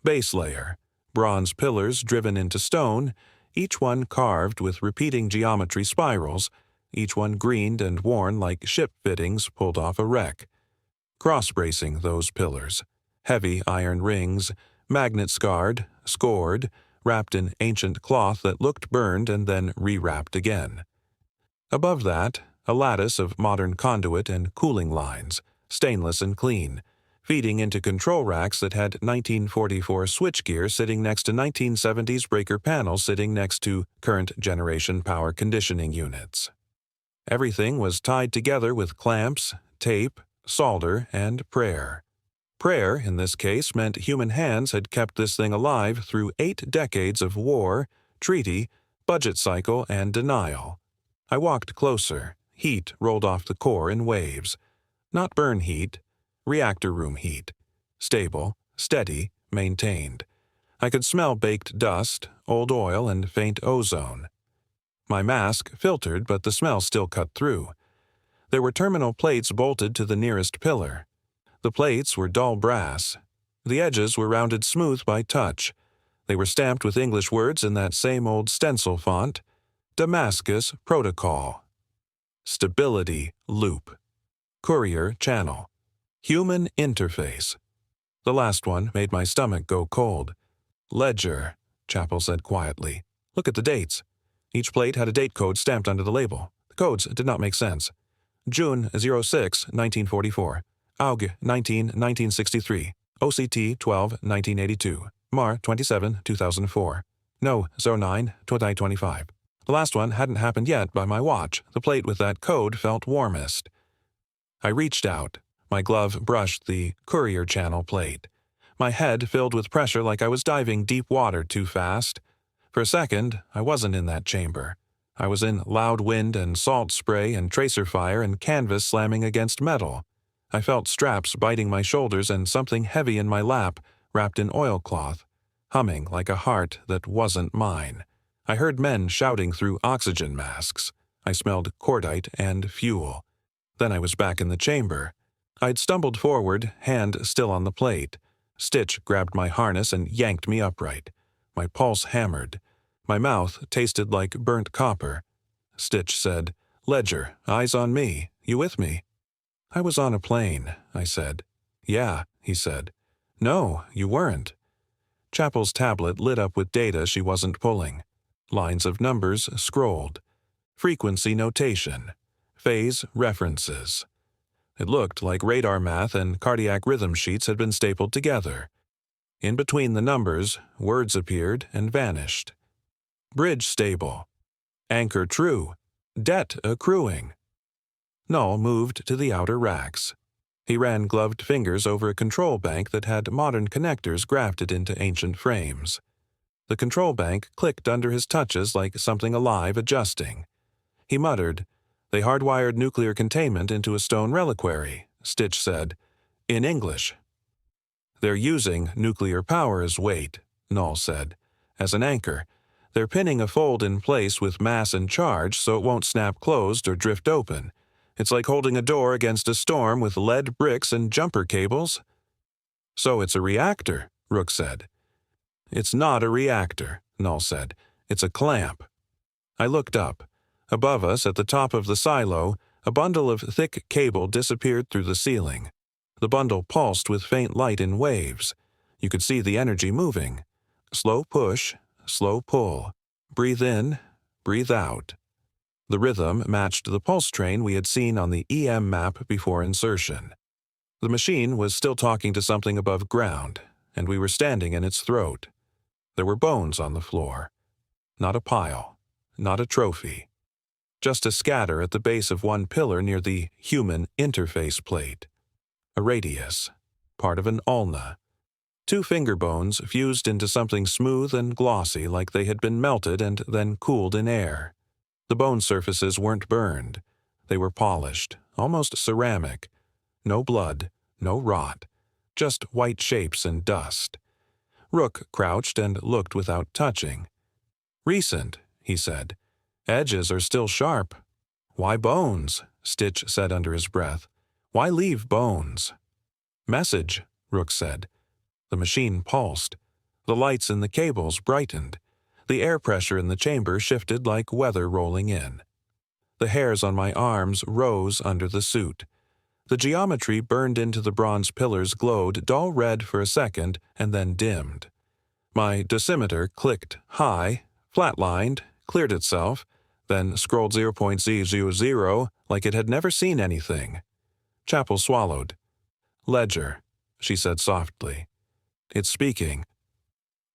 Base layer, bronze pillars driven into stone, each one carved with repeating geometry spirals, each one greened and worn like ship fittings pulled off a wreck. Cross-bracing those pillars, heavy iron rings, magnet-scarred, scored, wrapped in ancient cloth that looked burned and then re-wrapped again. Above that, a lattice of modern conduit and cooling lines, stainless and clean, feeding into control racks that had 1944 switchgear sitting next to 1970s breaker panels sitting next to current-generation power conditioning units. Everything was tied together with clamps, tape, solder, and prayer. Prayer, in this case, meant human hands had kept this thing alive through 8 decades of war, treaty, budget cycle, and denial. I walked closer. Heat rolled off the core in waves. Not burn heat, reactor room heat. Stable, steady, maintained. I could smell baked dust, old oil, and faint ozone. My mask filtered, but the smell still cut through. There were terminal plates bolted to the nearest pillar. The plates were dull brass. The edges were rounded smooth by touch. They were stamped with English words in that same old stencil font. Damascus Protocol. Stability Loop. Courier Channel. Human Interface. The last one made my stomach go cold. Ledger, Chappell said quietly. Look at the dates. Each plate had a date code stamped under the label. The codes did not make sense. June 06, 1944. Aug 19, 1963. OCT 12, 1982. Mar 27, 2004. No 09, 2025. The last one hadn't happened yet by my watch. The plate with that code felt warmest. I reached out. My glove brushed the courier channel plate. My head filled with pressure like I was diving deep water too fast. For a second, I wasn't in that chamber. I was in loud wind and salt spray and tracer fire and canvas slamming against metal. I felt straps biting my shoulders and something heavy in my lap, wrapped in oilcloth, humming like a heart that wasn't mine. I heard men shouting through oxygen masks. I smelled cordite and fuel. Then I was back in the chamber. I'd stumbled forward, hand still on the plate. Stitch grabbed my harness and yanked me upright. My pulse hammered. My mouth tasted like burnt copper. Stitch said, "Ledger, eyes on me. You with me?" "I was on a plane," I said. "Yeah," he said. "No, you weren't." Chappell's tablet lit up with data she wasn't pulling. Lines of numbers scrolled. Frequency notation. Phase references. It looked like radar math and cardiac rhythm sheets had been stapled together. In between the numbers, words appeared and vanished. Bridge stable. Anchor true. Debt accruing. Null moved to the outer racks. He ran gloved fingers over a control bank that had modern connectors grafted into ancient frames. The control bank clicked under his touches like something alive adjusting. He muttered, "They hardwired nuclear containment into a stone reliquary," Stitch said, in English. "They're using nuclear power as weight," Null said, "as an anchor. They're pinning a fold in place with mass and charge so it won't snap closed or drift open. It's like holding a door against a storm with lead bricks and jumper cables." "So it's a reactor," Rook said. "It's not a reactor," Null said. "It's a clamp." I looked up. Above us, at the top of the silo, a bundle of thick cable disappeared through the ceiling. The bundle pulsed with faint light in waves. You could see the energy moving. Slow push, slow pull. Breathe in, breathe out. The rhythm matched the pulse train we had seen on the EM map before insertion. The machine was still talking to something above ground, and we were standing in its throat. There were bones on the floor. Not a pile, not a trophy. Just a scatter at the base of one pillar near the human interface plate. A radius, part of an ulna. 2 finger bones fused into something smooth and glossy like they had been melted and then cooled in air. The bone surfaces weren't burned. They were polished, almost ceramic. No blood, no rot. Just white shapes and dust. Rook crouched and looked without touching. "Recent," he said. "Edges are still sharp." "Why bones?" Stitch said under his breath. "Why leave bones?" "Message," Rook said. The machine pulsed. The lights in the cables brightened. The air pressure in the chamber shifted like weather rolling in. The hairs on my arms rose under the suit. The geometry burned into the bronze pillars glowed dull red for a second and then dimmed. My dosimeter clicked high, flatlined, cleared itself, then scrolled 0.000 like it had never seen anything. Chappell swallowed. "Ledger," she said softly. "It's speaking."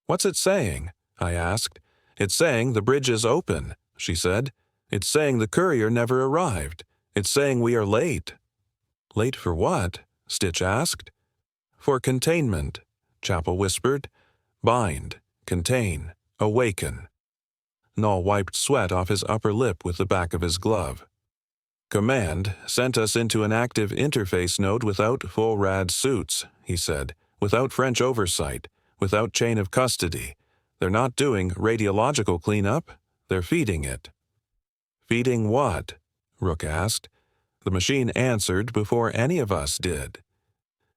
"What's it saying?" I asked. "It's saying the bridge is open," she said. "It's saying the courier never arrived. It's saying we are late." "Late for what?" Stitch asked. "For containment," Chappell whispered. "Bind, contain, awaken." Null wiped sweat off his upper lip with the back of his glove. "Command sent us into an active interface node without full rad suits," he said, "without French oversight, without chain of custody. They're not doing radiological cleanup. They're feeding it." "Feeding what?" Rook asked. The machine answered before any of us did.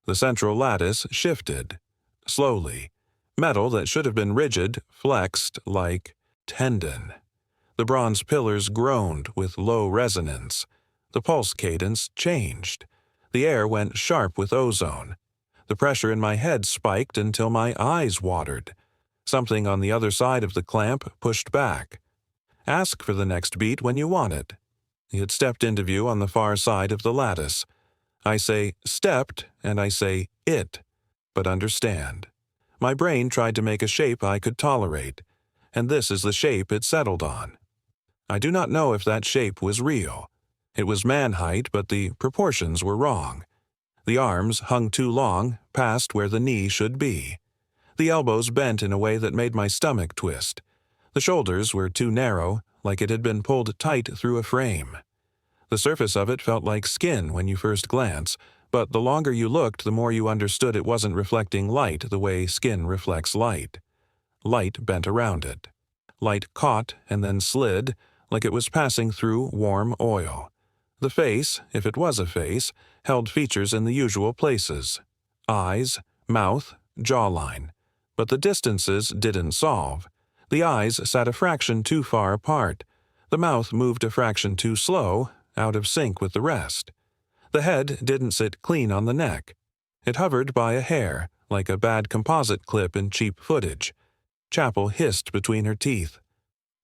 The central lattice shifted. Slowly, metal that should have been rigid flexed like tendon. The bronze pillars groaned with low resonance. The pulse cadence changed. The air went sharp with ozone. The pressure in my head spiked until my eyes watered. Something on the other side of the clamp pushed back. Ask for the next beat when you want it. It stepped into view on the far side of the lattice. I say stepped, and I say it, but understand. My brain tried to make a shape I could tolerate, and this is the shape it settled on. I do not know if that shape was real. It was man height, but the proportions were wrong. The arms hung too long, past where the knee should be. The elbows bent in a way that made my stomach twist. The shoulders were too narrow, like it had been pulled tight through a frame. The surface of it felt like skin when you first glance, but the longer you looked, the more you understood it wasn't reflecting light the way skin reflects light. Light bent around it. Light caught and then slid, like it was passing through warm oil. The face, if it was a face, held features in the usual places: eyes, mouth, jawline. But the distances didn't solve. The eyes sat a fraction too far apart. The mouth moved a fraction too slow, out of sync with the rest. The head didn't sit clean on the neck. It hovered by a hair, like a bad composite clip in cheap footage. Chapel hissed between her teeth.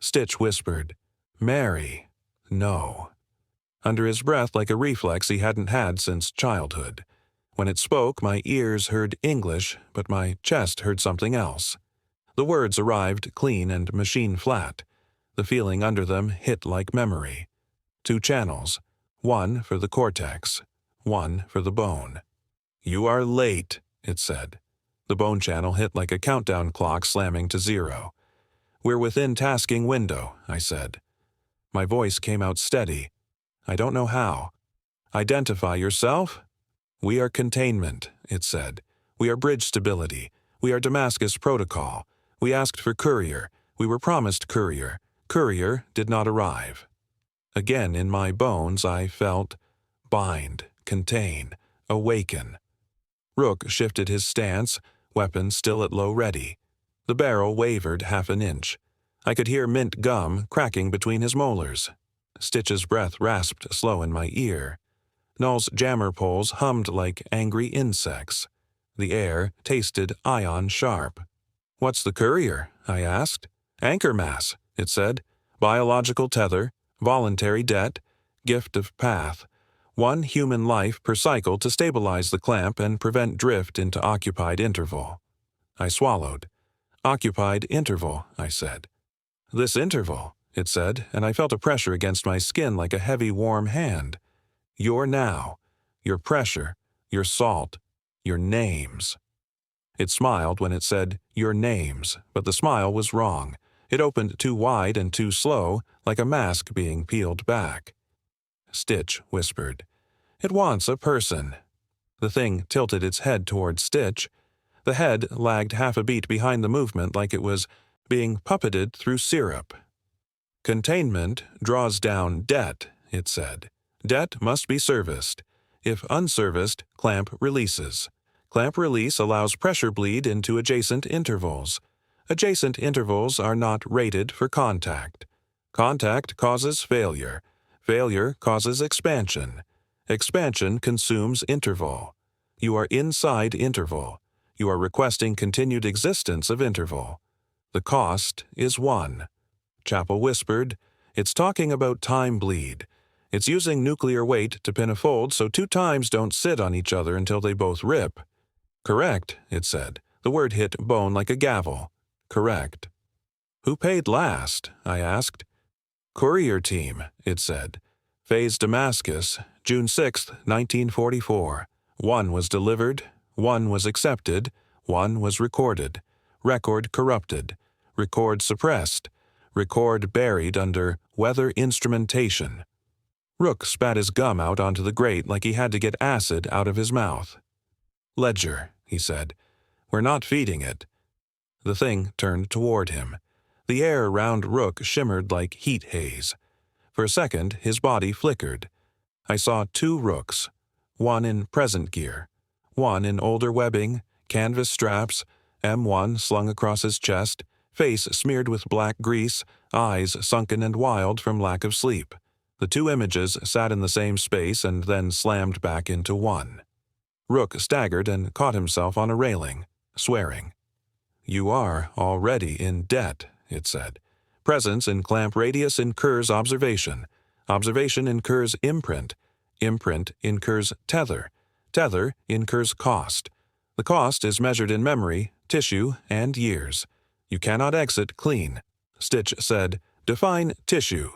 Stitch whispered, "Mary, no." Under his breath, like a reflex he hadn't had since childhood. When it spoke, my ears heard English, but my chest heard something else. The words arrived clean and machine-flat. The feeling under them hit like memory. 2 channels, one for the cortex, one for the bone. "You are late," it said. The bone channel hit like a countdown clock slamming to 0. "We're within tasking window," I said. My voice came out steady. I don't know how. "Identify yourself?" "We are containment," it said. "We are bridge stability. We are Damascus Protocol. We asked for courier. We were promised courier. Courier did not arrive." Again in my bones I felt bind, contain, awaken. Rook shifted his stance, weapon still at low ready. The barrel wavered half an inch. I could hear mint gum cracking between his molars. Stitch's breath rasped slow in my ear. Null's jammer poles hummed like angry insects. The air tasted ion sharp. "What's the courier?" I asked. "Anchor mass," it said. "Biological tether, voluntary debt, gift of path. 1 human life per cycle to stabilize the clamp and prevent drift into occupied interval." I swallowed. "Occupied interval," I said. "This interval," it said, and I felt a pressure against my skin like a heavy warm hand. "Your now, your pressure, your salt, your names." It smiled when it said, "your names," but the smile was wrong. It opened too wide and too slow, like a mask being peeled back. Stitch whispered, "It wants a person." The thing tilted its head toward Stitch. The head lagged half a beat behind the movement like it was being puppeted through syrup. "Containment draws down debt," it said. "Debt must be serviced. If unserviced, clamp releases. Clamp release allows pressure bleed into adjacent intervals. Adjacent intervals are not rated for contact. Contact causes failure. Failure causes expansion. Expansion consumes interval. You are inside interval. You are requesting continued existence of interval. The cost is 1. Chapel whispered, "It's talking about time bleed. It's using nuclear weight to pin a fold so 2 times don't sit on each other until they both rip." "Correct," it said. The word hit bone like a gavel. "Correct." "Who paid last?" I asked. "Courier team," it said. "Phase Damascus, June 6, 1944. 1 was delivered, 1 was accepted, 1 was recorded. Record corrupted. Record suppressed. Record buried under weather instrumentation." Rook spat his gum out onto the grate like he had to get acid out of his mouth. "Ledger," he said. "We're not feeding it." The thing turned toward him. The air around Rook shimmered like heat haze. For a second, his body flickered. I saw 2 Rooks, one in present gear, one in older webbing, canvas straps, M1 slung across his chest, face smeared with black grease, eyes sunken and wild from lack of sleep. The two images sat in the same space and then slammed back into one. Rook staggered and caught himself on a railing, swearing. "You are already in debt," it said. "Presence in clamp radius incurs observation. Observation incurs imprint. Imprint incurs tether. Tether incurs cost. The cost is measured in memory, tissue, and years. You cannot exit clean." Stitch said, "Define tissue."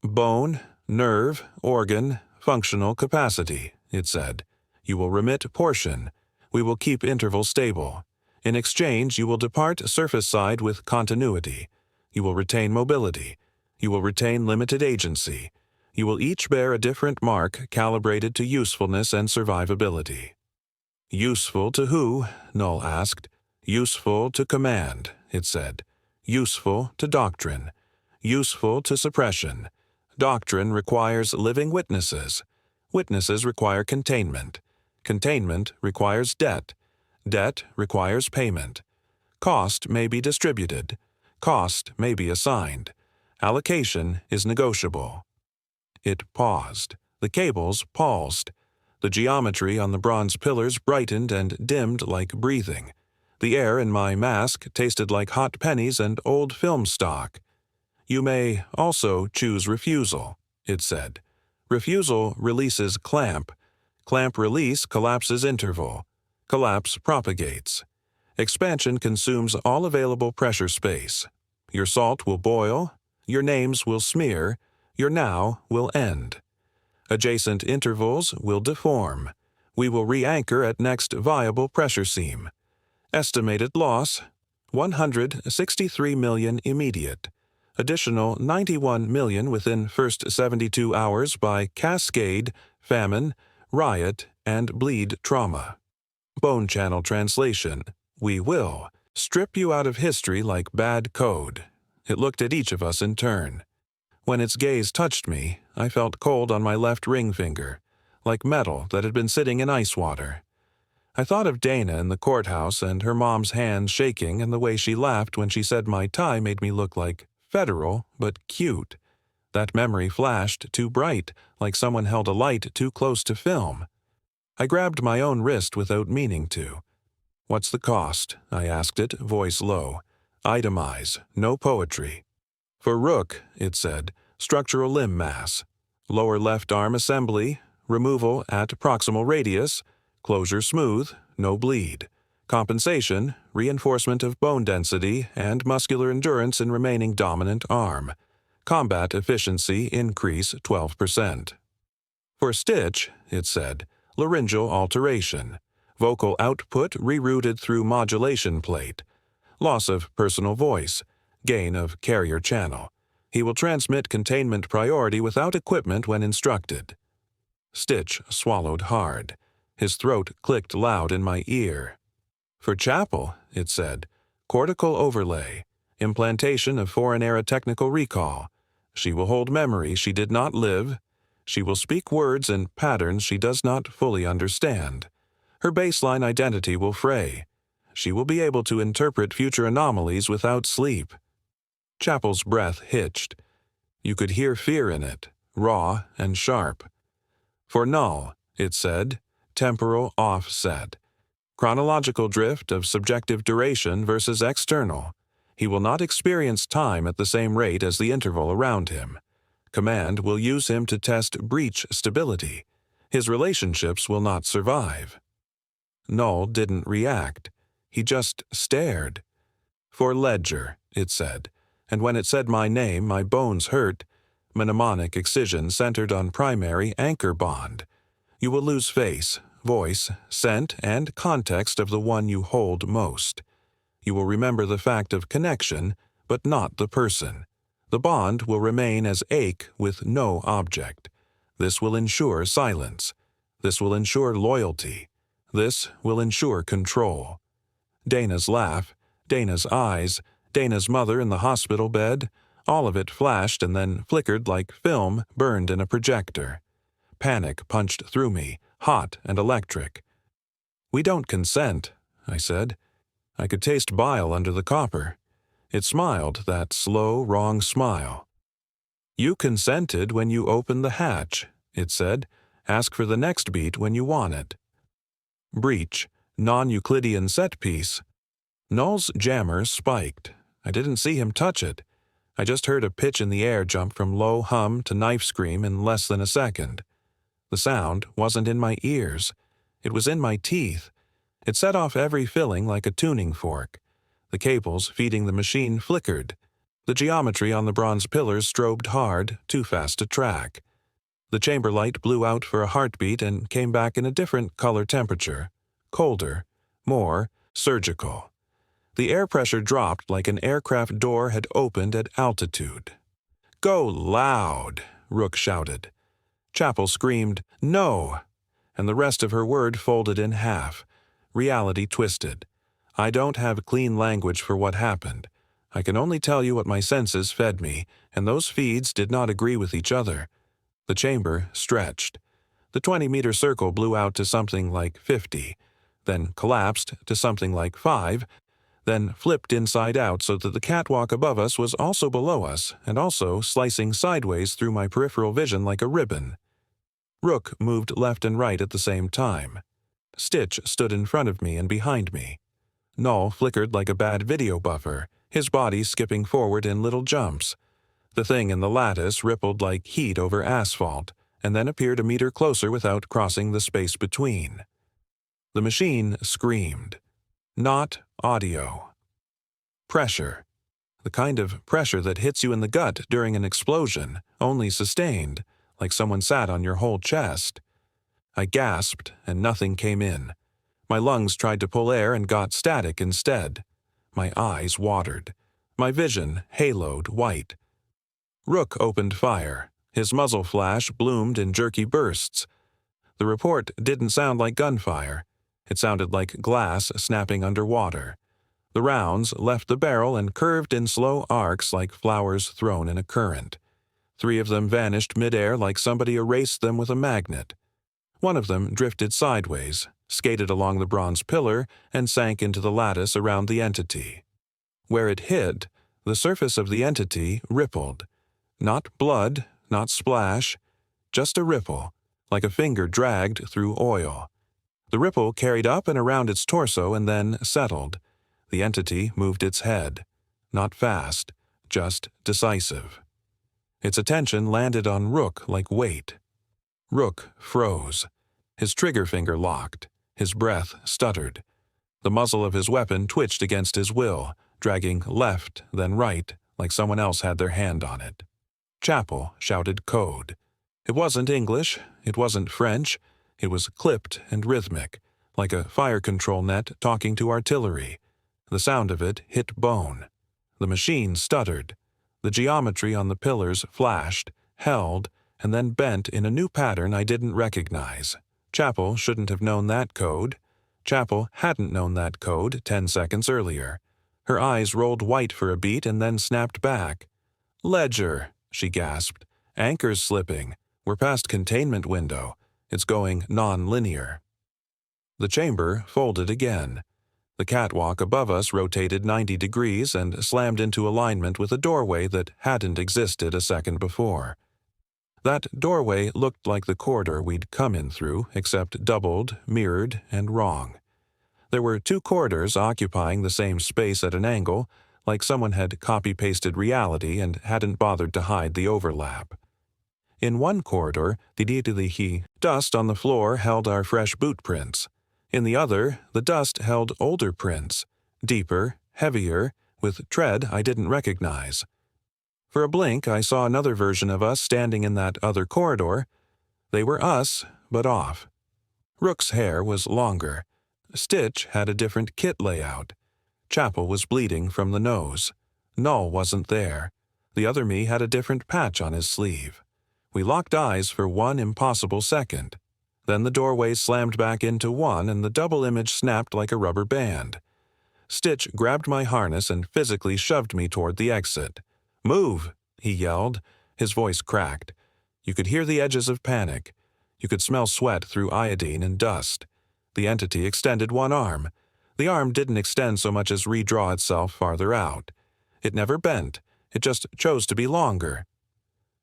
"Bone, nerve, organ, functional capacity," it said. "You will remit portion. We will keep interval stable. In exchange, you will depart surface side with continuity. You will retain mobility. You will retain limited agency. You will each bear a different mark calibrated to usefulness and survivability." "Useful to who?" Null asked. "Useful to command," it said. "Useful to doctrine. Useful to suppression. Doctrine requires living witnesses. Witnesses require containment. Containment requires debt. Debt requires payment. Cost may be distributed. Cost may be assigned. Allocation is negotiable." It paused. The cables paused. The geometry on the bronze pillars brightened and dimmed like breathing. The air in my mask tasted like hot pennies and old film stock. "You may also choose refusal," it said. "Refusal releases clamp. Clamp release collapses interval. Collapse propagates. Expansion consumes all available pressure space. Your salt will boil. Your names will smear. Your now will end. Adjacent intervals will deform. We will re-anchor at next viable pressure seam. Estimated loss, 163 million immediate. Additional 91 million within first 72 hours by cascade, famine, riot, and bleed trauma. Bone channel translation. We will strip you out of history like bad code. It looked at each of us in turn. When its gaze touched me, I felt cold on my left ring finger, like metal that had been sitting in ice water. I thought of Dana in the courthouse and her mom's hands shaking and the way she laughed when she said my tie made me look like federal but cute. That memory flashed too bright, like someone held a light too close to film. I grabbed my own wrist without meaning to. "What's the cost?" I asked it, voice low. "Itemize, no poetry." "For Rook," it said, "structural limb mass. Lower left arm assembly, removal at proximal radius, closure smooth, no bleed. Compensation, reinforcement of bone density and muscular endurance in remaining dominant arm. Combat efficiency increase 12%. For Stitch, it said, laryngeal alteration. Vocal output rerouted through modulation plate. Loss of personal voice. Gain of carrier channel. He will transmit containment priority without equipment when instructed. Stitch swallowed hard. His throat clicked loud in my ear. For Chapel, it said, cortical overlay. Implantation of foreign-era technical recall. She will hold memory she did not live. She will speak words and patterns she does not fully understand. Her baseline identity will fray. She will be able to interpret future anomalies without sleep. Chapel's breath hitched. You could hear fear in it, raw and sharp. For Null, it said, temporal offset. Chronological drift of subjective duration versus external. He will not experience time at the same rate as the interval around him. Command will use him to test breach stability. His relationships will not survive. Null didn't react. He just stared. For Ledger, it said, and when it said my name, my bones hurt. Mnemonic excision centered on primary anchor bond. You will lose face, voice, scent, and context of the one you hold most. You will remember the fact of connection, but not the person. The bond will remain as ache with no object. This will ensure silence. This will ensure loyalty. This will ensure control. Dana's laugh, Dana's eyes, Dana's mother in the hospital bed, all of it flashed and then flickered like film burned in a projector. Panic punched through me, hot and electric. We don't consent, I said. I could taste bile under the copper. It smiled, that slow, wrong smile. You consented when you opened the hatch, it said. Ask for the next beat when you want it. Breach, non-Euclidean set piece. Null's jammer spiked. I didn't see him touch it. I just heard a pitch in the air jump from low hum to knife scream in less than a second. The sound wasn't in my ears. It was in my teeth. It set off every filling like a tuning fork. The cables feeding the machine flickered. The geometry on the bronze pillars strobed hard, too fast to track. The chamber light blew out for a heartbeat and came back in a different color temperature. Colder. More surgical. The air pressure dropped like an aircraft door had opened at altitude. "Go loud," Rook shouted. Chapel screamed, "No!" And the rest of her word folded in half. Reality twisted. I don't have clean language for what happened. I can only tell you what my senses fed me, and those feeds did not agree with each other. The chamber stretched. The 20-meter circle blew out to something like 50, then collapsed to something like 5, then flipped inside out so that the catwalk above us was also below us and also slicing sideways through my peripheral vision like a ribbon. Rook moved left and right at the same time. Stitch stood in front of me and behind me. Null flickered like a bad video buffer, his body skipping forward in little jumps. The thing in the lattice rippled like heat over asphalt, and then appeared a meter closer without crossing the space between. The machine screamed. Not audio. Pressure. The kind of pressure that hits you in the gut during an explosion, only sustained, like someone sat on your whole chest. I gasped, and nothing came in. My lungs tried to pull air and got static instead. My eyes watered. My vision haloed white. Rook opened fire. His muzzle flash bloomed in jerky bursts. The report didn't sound like gunfire. It sounded like glass snapping underwater. The rounds left the barrel and curved in slow arcs like flowers thrown in a current. 3 of them vanished midair like somebody erased them with a magnet. One of them drifted sideways, skated along the bronze pillar, and sank into the lattice around the entity. Where it hit, the surface of the entity rippled. Not blood, not splash, just a ripple, like a finger dragged through oil. The ripple carried up and around its torso and then settled. The entity moved its head. Not fast, just decisive. Its attention landed on Rook like weight. Rook froze. His trigger finger locked. His breath stuttered. The muzzle of his weapon twitched against his will, dragging left, then right, like someone else had their hand on it. Chapel shouted code. It wasn't English, it wasn't French, it was clipped and rhythmic, like a fire control net talking to artillery. The sound of it hit bone. The machine stuttered. The geometry on the pillars flashed, held, and then bent in a new pattern I didn't recognize. Chapel shouldn't have known that code. Chapel hadn't known that code 10 seconds earlier. Her eyes rolled white for a beat and then snapped back. "Ledger," she gasped. "Anchor's slipping. We're past containment window. It's going non-linear." The chamber folded again. The catwalk above us rotated 90 degrees and slammed into alignment with a doorway that hadn't existed a second before. That doorway looked like the corridor we'd come in through, except doubled, mirrored, and wrong. There were 2 corridors occupying the same space at an angle, like someone had copy-pasted reality and hadn't bothered to hide the overlap. In one corridor, the dust on the floor held our fresh boot prints. In the other, the dust held older prints, deeper, heavier, with tread I didn't recognize. For a blink, I saw another version of us standing in that other corridor. They were us, but off. Rook's hair was longer. Stitch had a different kit layout. Chapel was bleeding from the nose. Null wasn't there. The other me had a different patch on his sleeve. We locked eyes for one impossible second. Then the doorway slammed back into one and the double image snapped like a rubber band. Stitch grabbed my harness and physically shoved me toward the exit. "Move!" he yelled. His voice cracked. You could hear the edges of panic. You could smell sweat through iodine and dust. The entity extended one arm. The arm didn't extend so much as redraw itself farther out. It never bent, it just chose to be longer.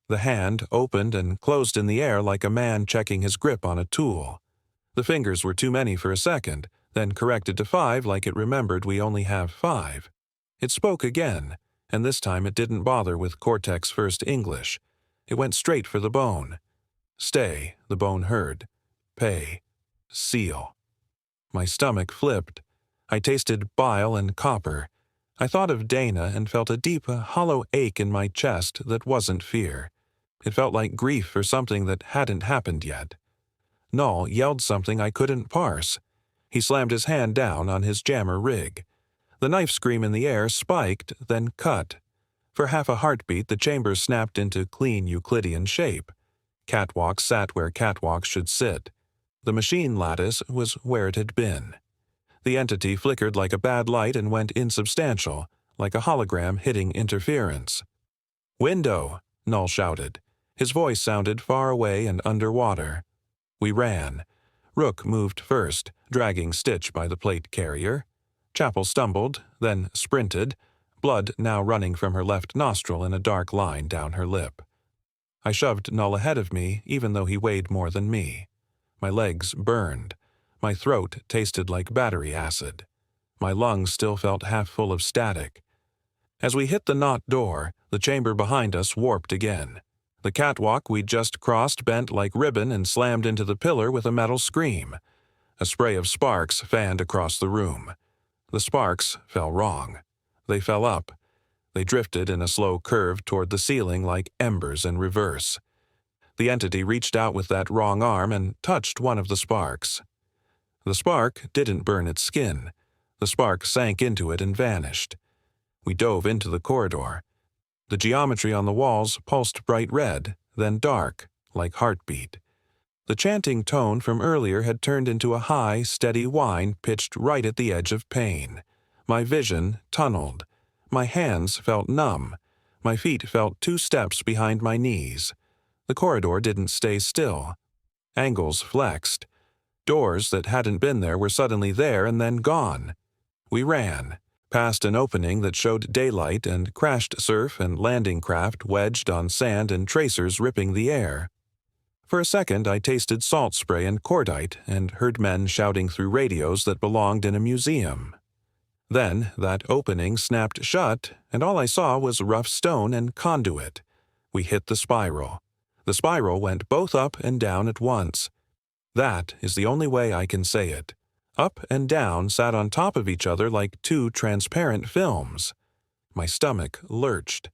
The hand opened and closed in the air like a man checking his grip on a tool. The fingers were too many for a second, then corrected to 5 like it remembered we only have 5. It spoke again, and this time it didn't bother with Cortex First English. It went straight for the bone. Stay, the bone heard. Pay. Seal. My stomach flipped. I tasted bile and copper. I thought of Dana and felt a deep, hollow ache in my chest that wasn't fear. It felt like grief for something that hadn't happened yet. Null yelled something I couldn't parse. He slammed his hand down on his jammer rig. The knife scream in the air spiked, then cut. For half a heartbeat, the chamber snapped into clean Euclidean shape. Catwalks sat where catwalks should sit. The machine lattice was where it had been. The entity flickered like a bad light and went insubstantial, like a hologram hitting interference. "Window!" Null shouted. His voice sounded far away and underwater. We ran. Rook moved first, dragging Stitch by the plate carrier. Chapel stumbled, then sprinted, blood now running from her left nostril in a dark line down her lip. I shoved Null ahead of me, even though he weighed more than me. My legs burned. My throat tasted like battery acid. My lungs still felt half full of static. As we hit the knot door, the chamber behind us warped again. The catwalk we'd just crossed bent like ribbon and slammed into the pillar with a metal scream. A spray of sparks fanned across the room. The sparks fell wrong. They fell up. They drifted in a slow curve toward the ceiling like embers in reverse. The entity reached out with that wrong arm and touched one of the sparks. The spark didn't burn its skin. The spark sank into it and vanished. We dove into the corridor. The geometry on the walls pulsed bright red, then dark, like heartbeat. The chanting tone from earlier had turned into a high, steady whine pitched right at the edge of pain. My vision tunneled. My hands felt numb. My feet felt 2 steps behind my knees. The corridor didn't stay still. Angles flexed. Doors that hadn't been there were suddenly there and then gone. We ran, past an opening that showed daylight and crashed surf and landing craft wedged on sand and tracers ripping the air. For a second I tasted salt spray and cordite and heard men shouting through radios that belonged in a museum. Then that opening snapped shut, and all I saw was rough stone and conduit. We hit the spiral. The spiral went both up and down at once. That is the only way I can say it. Up and down sat on top of each other like 2 transparent films. My stomach lurched.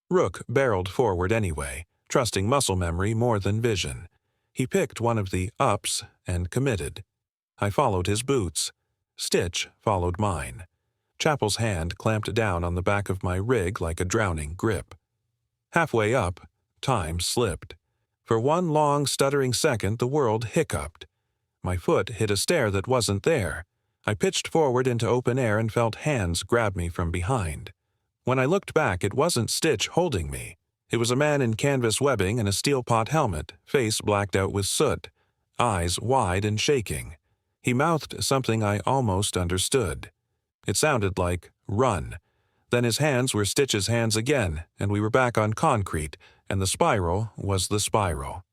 Rook barreled forward anyway, trusting muscle memory more than vision. He picked one of the ups and committed. I followed his boots. Stitch followed mine. Chapel's hand clamped down on the back of my rig like a drowning grip. Halfway up, time slipped. For one long, stuttering second, the world hiccuped. My foot hit a stair that wasn't there. I pitched forward into open air and felt hands grab me from behind. When I looked back, it wasn't Stitch holding me. It was a man in canvas webbing and a steel pot helmet, face blacked out with soot, eyes wide and shaking. He mouthed something I almost understood. It sounded like, "Run." Then his hands were Stitch's hands again, and we were back on concrete, and the spiral was the spiral.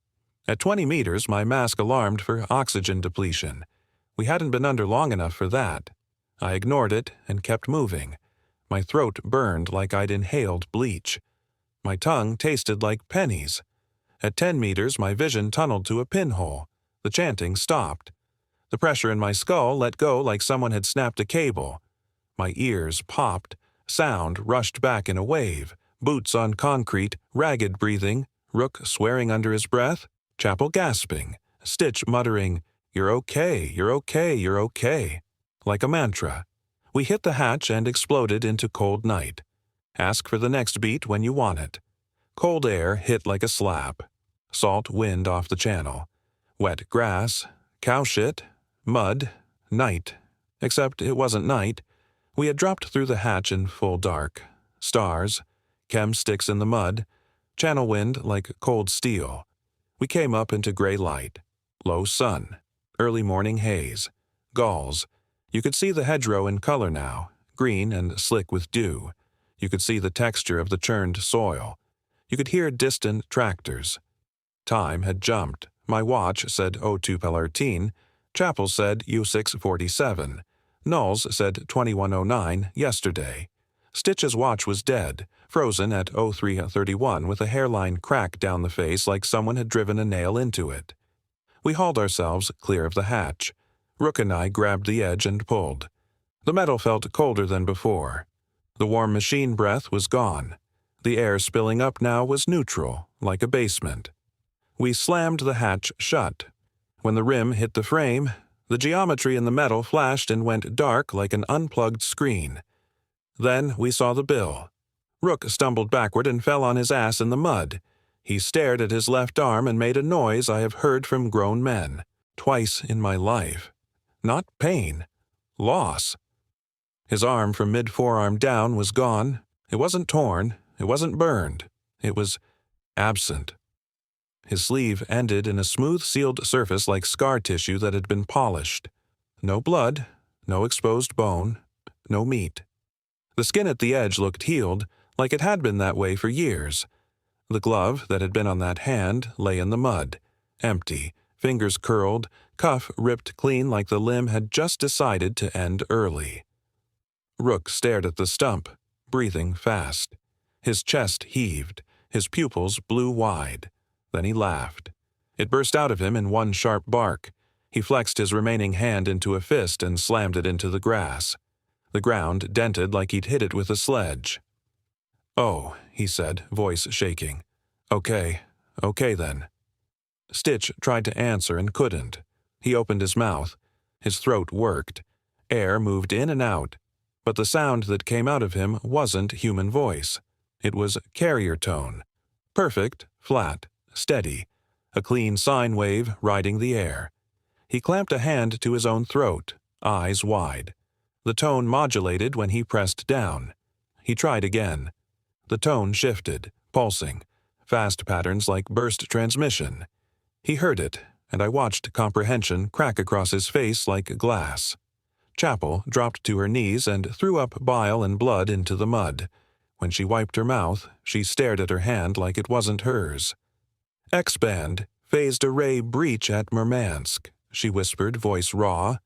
At 20 meters, my mask alarmed for oxygen depletion. We hadn't been under long enough for that. I ignored it and kept moving. My throat burned like I'd inhaled bleach. My tongue tasted like pennies. At 10 meters, my vision tunneled to a pinhole. The chanting stopped. The pressure in my skull let go like someone had snapped a cable. My ears popped. Sound rushed back in a wave. Boots on concrete, ragged breathing, Rook swearing under his breath, Chapel gasping, Stitch muttering, "You're okay, you're okay, you're okay," like a mantra. We hit the hatch and exploded into cold night. Ask for the next beat when you want it. Cold air hit like a slap. Salt wind off the channel. Wet grass, cow shit, mud, night. Except it wasn't night. We had dropped through the hatch in full dark. Stars, chem sticks in the mud, channel wind like cold steel. We came up into gray light. Low sun, early morning haze, gulls, You could see the hedgerow in color now, green and slick with dew. You could see the texture of the churned soil. You could hear distant tractors. Time had jumped. My watch said 02:13. Chapel said U6:47. Knowles said 21:09 yesterday. Stitch's watch was dead, frozen at 03:31 with a hairline crack down the face like someone had driven a nail into it. We hauled ourselves clear of the hatch. Rook and I grabbed the edge and pulled. The metal felt colder than before. The warm machine breath was gone. The air spilling up now was neutral, like a basement. We slammed the hatch shut. When the rim hit the frame, the geometry in the metal flashed and went dark like an unplugged screen. Then we saw the bill. Rook stumbled backward and fell on his ass in the mud. He stared at his left arm and made a noise I have heard from grown men, twice in my life. Not pain, loss. His arm from mid-forearm down was gone. It wasn't torn. It wasn't burned. It was absent. His sleeve ended in a smooth sealed surface like scar tissue that had been polished. No blood, no exposed bone, no meat. The skin at the edge looked healed, like it had been that way for years. The glove that had been on that hand lay in the mud, empty, fingers curled, cuff ripped clean like the limb had just decided to end early. Rook stared at the stump, breathing fast. His chest heaved, his pupils blew wide. Then he laughed. It burst out of him in one sharp bark. He flexed his remaining hand into a fist and slammed it into the grass. The ground dented like he'd hit it with a sledge. "Oh," he said, voice shaking. Okay then." Stitch tried to answer and couldn't. He opened his mouth. His throat worked. Air moved in and out. But the sound that came out of him wasn't human voice. It was carrier tone. Perfect, flat, steady. A clean sine wave riding the air. He clamped a hand to his own throat, eyes wide. The tone modulated when he pressed down. He tried again. The tone shifted, pulsing. Fast patterns like burst transmission. He heard it, and I watched comprehension crack across his face like glass. Chapel dropped to her knees and threw up bile and blood into the mud. When she wiped her mouth, she stared at her hand like it wasn't hers. "X-band, phased array breach at Murmansk," she whispered, voice raw.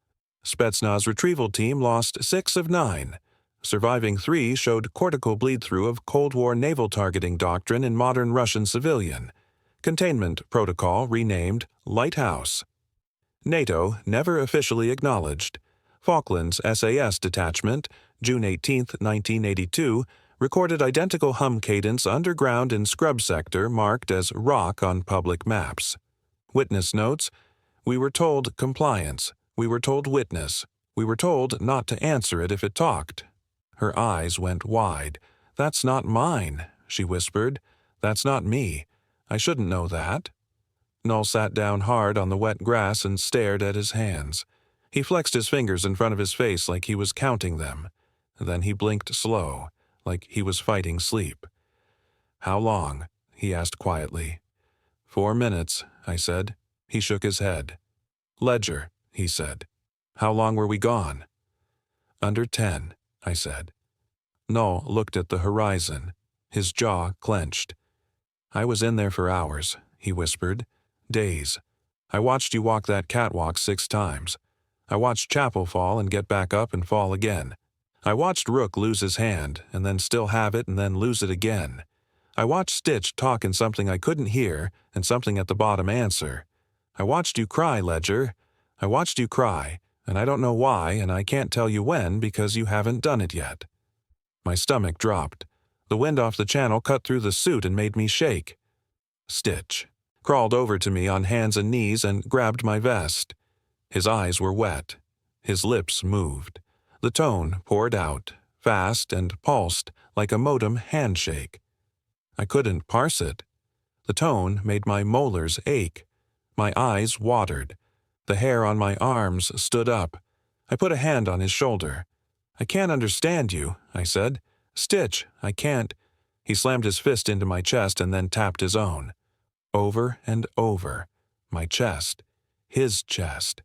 "Spetsnaz retrieval team lost 6 of 9. Surviving 3 showed cortical bleed-through of Cold War naval targeting doctrine in modern Russian civilian. Containment protocol renamed Lighthouse. NATO never officially acknowledged. Falklands SAS detachment, June 18, 1982, recorded identical hum cadence underground in scrub sector marked as rock on public maps. Witness notes: we were told compliance. We were told witness. We were told not to answer it if it talked. Her eyes went wide. "That's not mine," she whispered. "That's not me. I shouldn't know that." Null sat down hard on the wet grass and stared at his hands. He flexed his fingers in front of his face like he was counting them. Then he blinked slow, like he was fighting sleep. "How long?" he asked quietly. 4 minutes, I said. He shook his head. "Ledger," he said. "How long were we gone?" "Under 10, I said. Null looked at the horizon. His jaw clenched. "I was in there for hours," he whispered. "Days. I watched you walk that catwalk 6 times. I watched Chapel fall and get back up and fall again. I watched Rook lose his hand, and then still have it and then lose it again. I watched Stitch talk in something I couldn't hear and something at the bottom answer. I watched you cry, Ledger. I watched you cry, and I don't know why, and I can't tell you when because you haven't done it yet." My stomach dropped. The wind off the channel cut through the suit and made me shake. Stitch crawled over to me on hands and knees and grabbed my vest. His eyes were wet. His lips moved. The tone poured out, fast and pulsed like a modem handshake. I couldn't parse it. The tone made my molars ache. My eyes watered. The hair on my arms stood up. I put a hand on his shoulder. "I can't understand you," I said. "Stitch, I can't." He slammed his fist into my chest and then tapped his own. Over and over. My chest. His chest.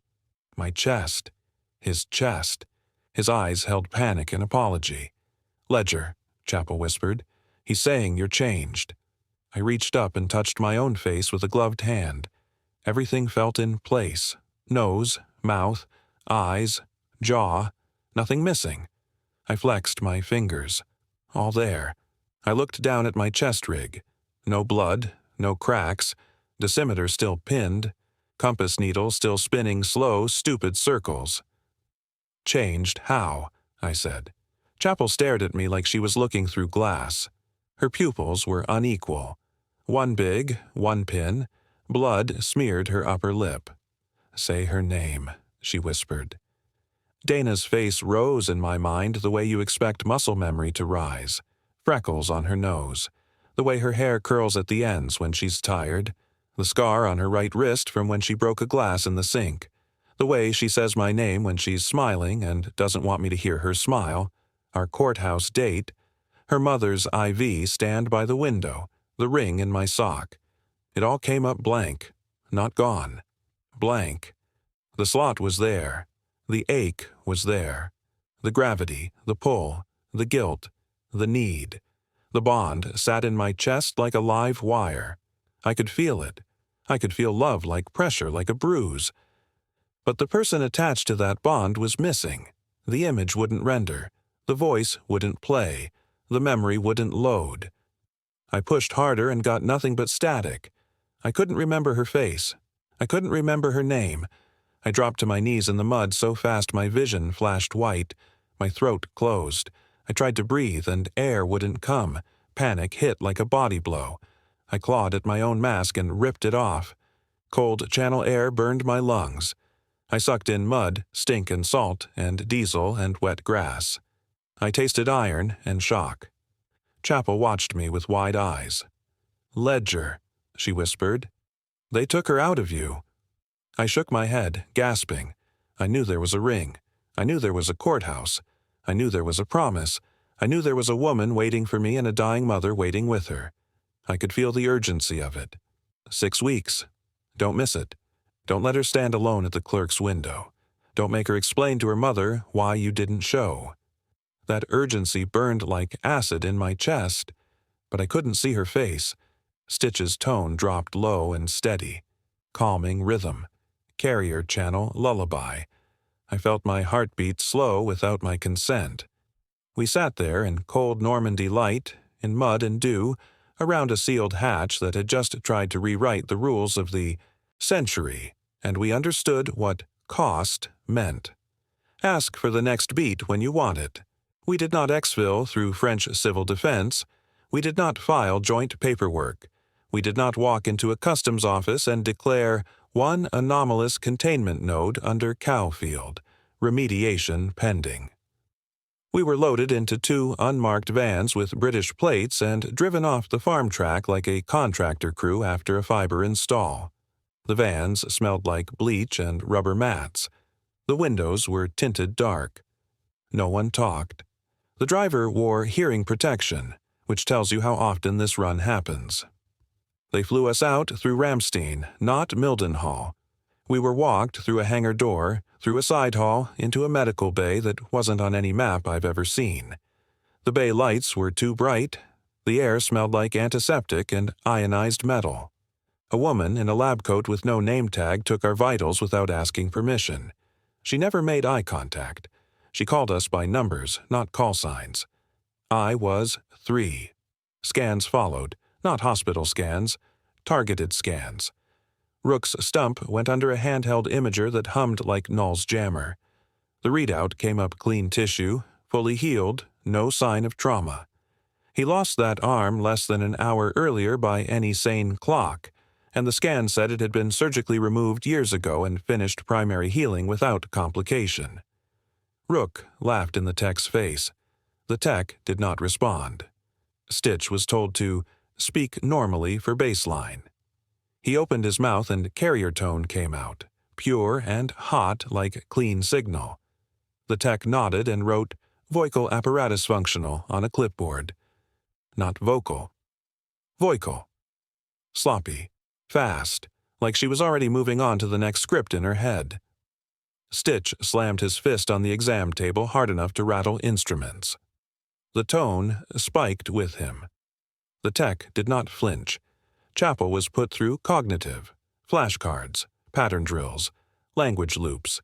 My chest. his chest. His eyes held panic and apology. "Ledger," Chapel whispered. "He's saying you're changed." I reached up and touched my own face with a gloved hand. Everything felt in place. Nose, mouth, eyes, jaw, nothing missing. I flexed my fingers. All there. I looked down at my chest rig. No blood, no cracks, dosimeter still pinned, compass needle still spinning slow, stupid circles. "Changed how?" I said. Chapel stared at me like she was looking through glass. Her pupils were unequal. One big, one pin. Blood smeared her upper lip. "Say her name," she whispered. Dana's face rose in my mind the way you expect muscle memory to rise. Freckles on her nose. The way her hair curls at the ends when she's tired. The scar on her right wrist from when she broke a glass in the sink. The way she says my name when she's smiling and doesn't want me to hear her smile. Our courthouse date. Her mother's IV stand by the window. The ring in my sock. It all came up blank. Not gone. Blank. The slot was there. The ache was there. The gravity, the pull, the guilt, the need. The bond sat in my chest like a live wire. I could feel it. I could feel love like pressure, like a bruise. But the person attached to that bond was missing. The image wouldn't render. The voice wouldn't play. The memory wouldn't load. I pushed harder and got nothing but static. I couldn't remember her face. I couldn't remember her name. I dropped to my knees in the mud so fast my vision flashed white. My throat closed. I tried to breathe and air wouldn't come. Panic hit like a body blow. I clawed at my own mask and ripped it off. Cold Channel air burned my lungs. I sucked in mud, stink and salt, and diesel and wet grass. I tasted iron and shock. Chapel watched me with wide eyes. "Ledger," she whispered. "They took her out of you." I shook my head, gasping. I knew there was a ring. I knew there was a courthouse. I knew there was a promise. I knew there was a woman waiting for me and a dying mother waiting with her. I could feel the urgency of it. 6 weeks. Don't miss it. Don't let her stand alone at the clerk's window. Don't make her explain to her mother why you didn't show. That urgency burned like acid in my chest, but I couldn't see her face. Stitch's tone dropped low and steady. Calming rhythm. Carrier channel lullaby. I felt my heartbeat slow without my consent. We sat there in cold Normandy light, in mud and dew, around a sealed hatch that had just tried to rewrite the rules of the century, and we understood what cost meant. Ask for the next beat when you want it. We did not exfil through French civil defense. We did not file joint paperwork. We did not walk into a customs office and declare one anomalous containment node under Cowfield, remediation pending. We were loaded into 2 unmarked vans with British plates and driven off the farm track like a contractor crew after a fiber install. The vans smelled like bleach and rubber mats. The windows were tinted dark. No one talked. The driver wore hearing protection, which tells you how often this run happens. They flew us out through Ramstein, not Mildenhall. We were walked through a hangar door, through a side hall, into a medical bay that wasn't on any map I've ever seen. The bay lights were too bright. The air smelled like antiseptic and ionized metal. A woman in a lab coat with no name tag took our vitals without asking permission. She never made eye contact. She called us by numbers, not call signs. I was 3. Scans followed. Not hospital scans, targeted scans. Rook's stump went under a handheld imager that hummed like Null's jammer. The readout came up clean tissue, fully healed, no sign of trauma. He lost that arm less than an hour earlier by any sane clock, and the scan said it had been surgically removed years ago and finished primary healing without complication. Rook laughed in the tech's face. The tech did not respond. Stitch was told to speak normally for baseline. He opened his mouth and carrier tone came out, pure and hot like clean signal. The tech nodded and wrote voical apparatus functional on a clipboard. Not vocal. Voical. Sloppy. Fast. Like she was already moving on to the next script in her head. Stitch slammed his fist on the exam table hard enough to rattle instruments. The tone spiked with him. The tech did not flinch. Chapel was put through cognitive, flashcards, pattern drills, language loops.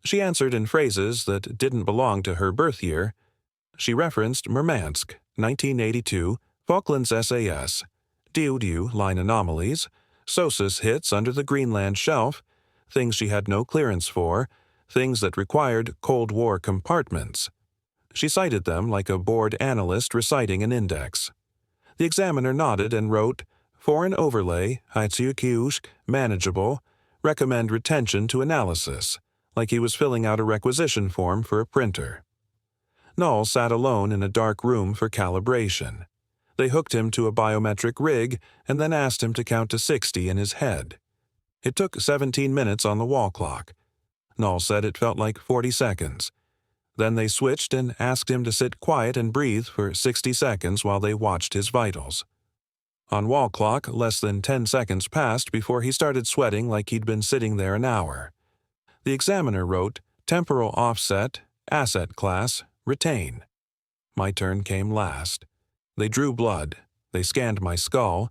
She answered in phrases that didn't belong to her birth year. She referenced Murmansk, 1982, Falklands SAS, Diu line anomalies, SOSUS hits under the Greenland shelf, things she had no clearance for, things that required Cold War compartments. She cited them like a board analyst reciting an index. The examiner nodded and wrote, "Foreign overlay, Haitsukyushk, manageable, recommend retention to analysis," like he was filling out a requisition form for a printer. Null sat alone in a dark room for calibration. They hooked him to a biometric rig and then asked him to count to 60 in his head. It took 17 minutes on the wall clock. Null said it felt like 40 seconds. Then they switched and asked him to sit quiet and breathe for 60 seconds while they watched his vitals. On wall clock, less than 10 seconds passed before he started sweating like he'd been sitting there an hour. The examiner wrote, "Temporal offset, asset class, retain." My turn came last. They drew blood. They scanned my skull.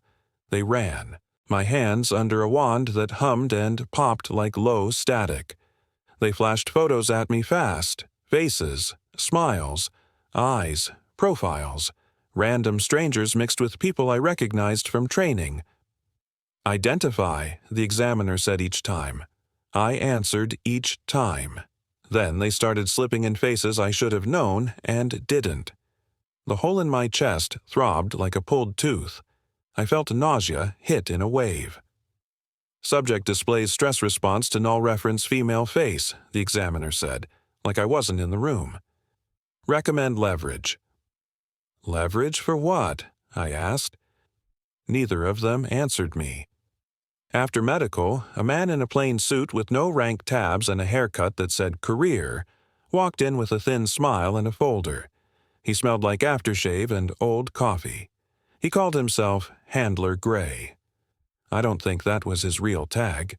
They ran, my hands under a wand that hummed and popped like low static. They flashed photos at me fast, faces, smiles, eyes, profiles, random strangers mixed with people I recognized from training. "Identify," the examiner said each time. I answered each time. Then they started slipping in faces I should have known and didn't. The hole in my chest throbbed like a pulled tooth. I felt nausea hit in a wave. "Subject displays stress response to null reference female face," the examiner said, like I wasn't in the room. "Recommend leverage." "Leverage for what?" I asked. Neither of them answered me. After medical, a man in a plain suit with no rank tabs and a haircut that said courier walked in with a thin smile and a folder. He smelled like aftershave and old coffee. He called himself Handler Gray. I don't think that was his real tag.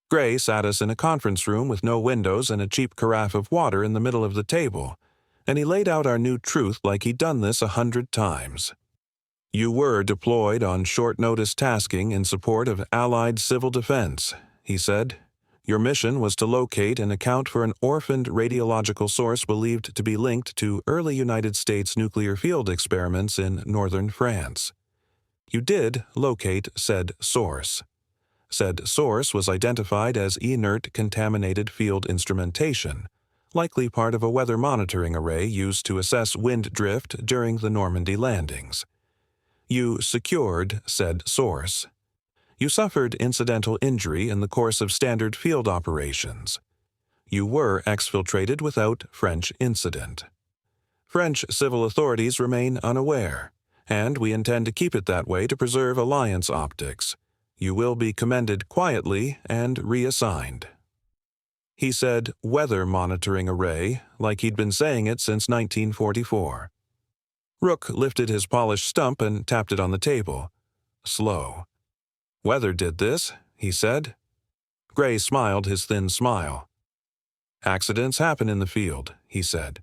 Gray sat us in a conference room with no windows and a cheap carafe of water in the middle of the table, and he laid out our new truth like he'd done this 100 times. "You were deployed on short-notice tasking in support of Allied civil defense," he said. "Your mission was to locate and account for an orphaned radiological source believed to be linked to early United States nuclear field experiments in northern France. You did locate said source. Said source was identified as inert contaminated field instrumentation, likely part of a weather monitoring array used to assess wind drift during the Normandy landings. You secured said source. You suffered incidental injury in the course of standard field operations. You were exfiltrated without French incident. French civil authorities remain unaware, and we intend to keep it that way to preserve alliance optics. You will be commended quietly and reassigned." He said weather monitoring array like he'd been saying it since 1944. Rook lifted his polished stump and tapped it on the table. Slow. "Weather did this," he said. Gray smiled his thin smile. "Accidents happen in the field," he said.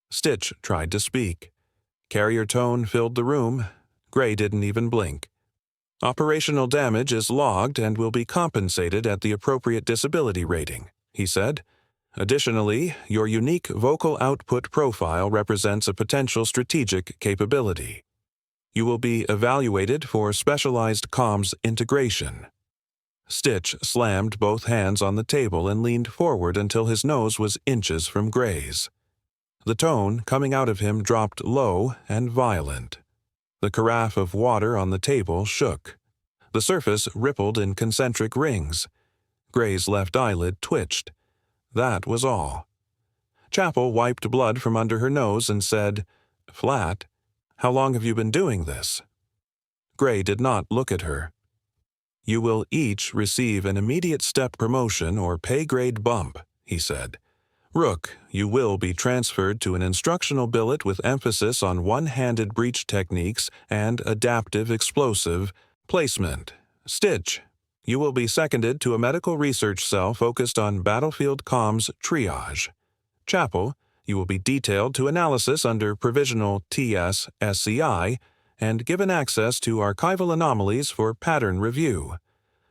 Stitch tried to speak. Carrier tone filled the room. Gray didn't even blink. "Operational damage is logged and will be compensated at the appropriate disability rating," he said. "Additionally, your unique vocal output profile represents a potential strategic capability. You will be evaluated for specialized comms integration." Stitch slammed both hands on the table and leaned forward until his nose was inches from Gray's. The tone coming out of him dropped low and violent. The carafe of water on the table shook. The surface rippled in concentric rings. Gray's left eyelid twitched. That was all. Chapel wiped blood from under her nose and said, "Flat, how long have you been doing this?" Gray did not look at her. "You will each receive an immediate step promotion or pay grade bump," he said. "Rook, you will be transferred to an instructional billet with emphasis on one-handed breach techniques and adaptive explosive placement. Stitch, You will be seconded to a medical research cell focused on battlefield comms triage. Chapel, you will be detailed to analysis under provisional TS-SCI and given access to archival anomalies for pattern review.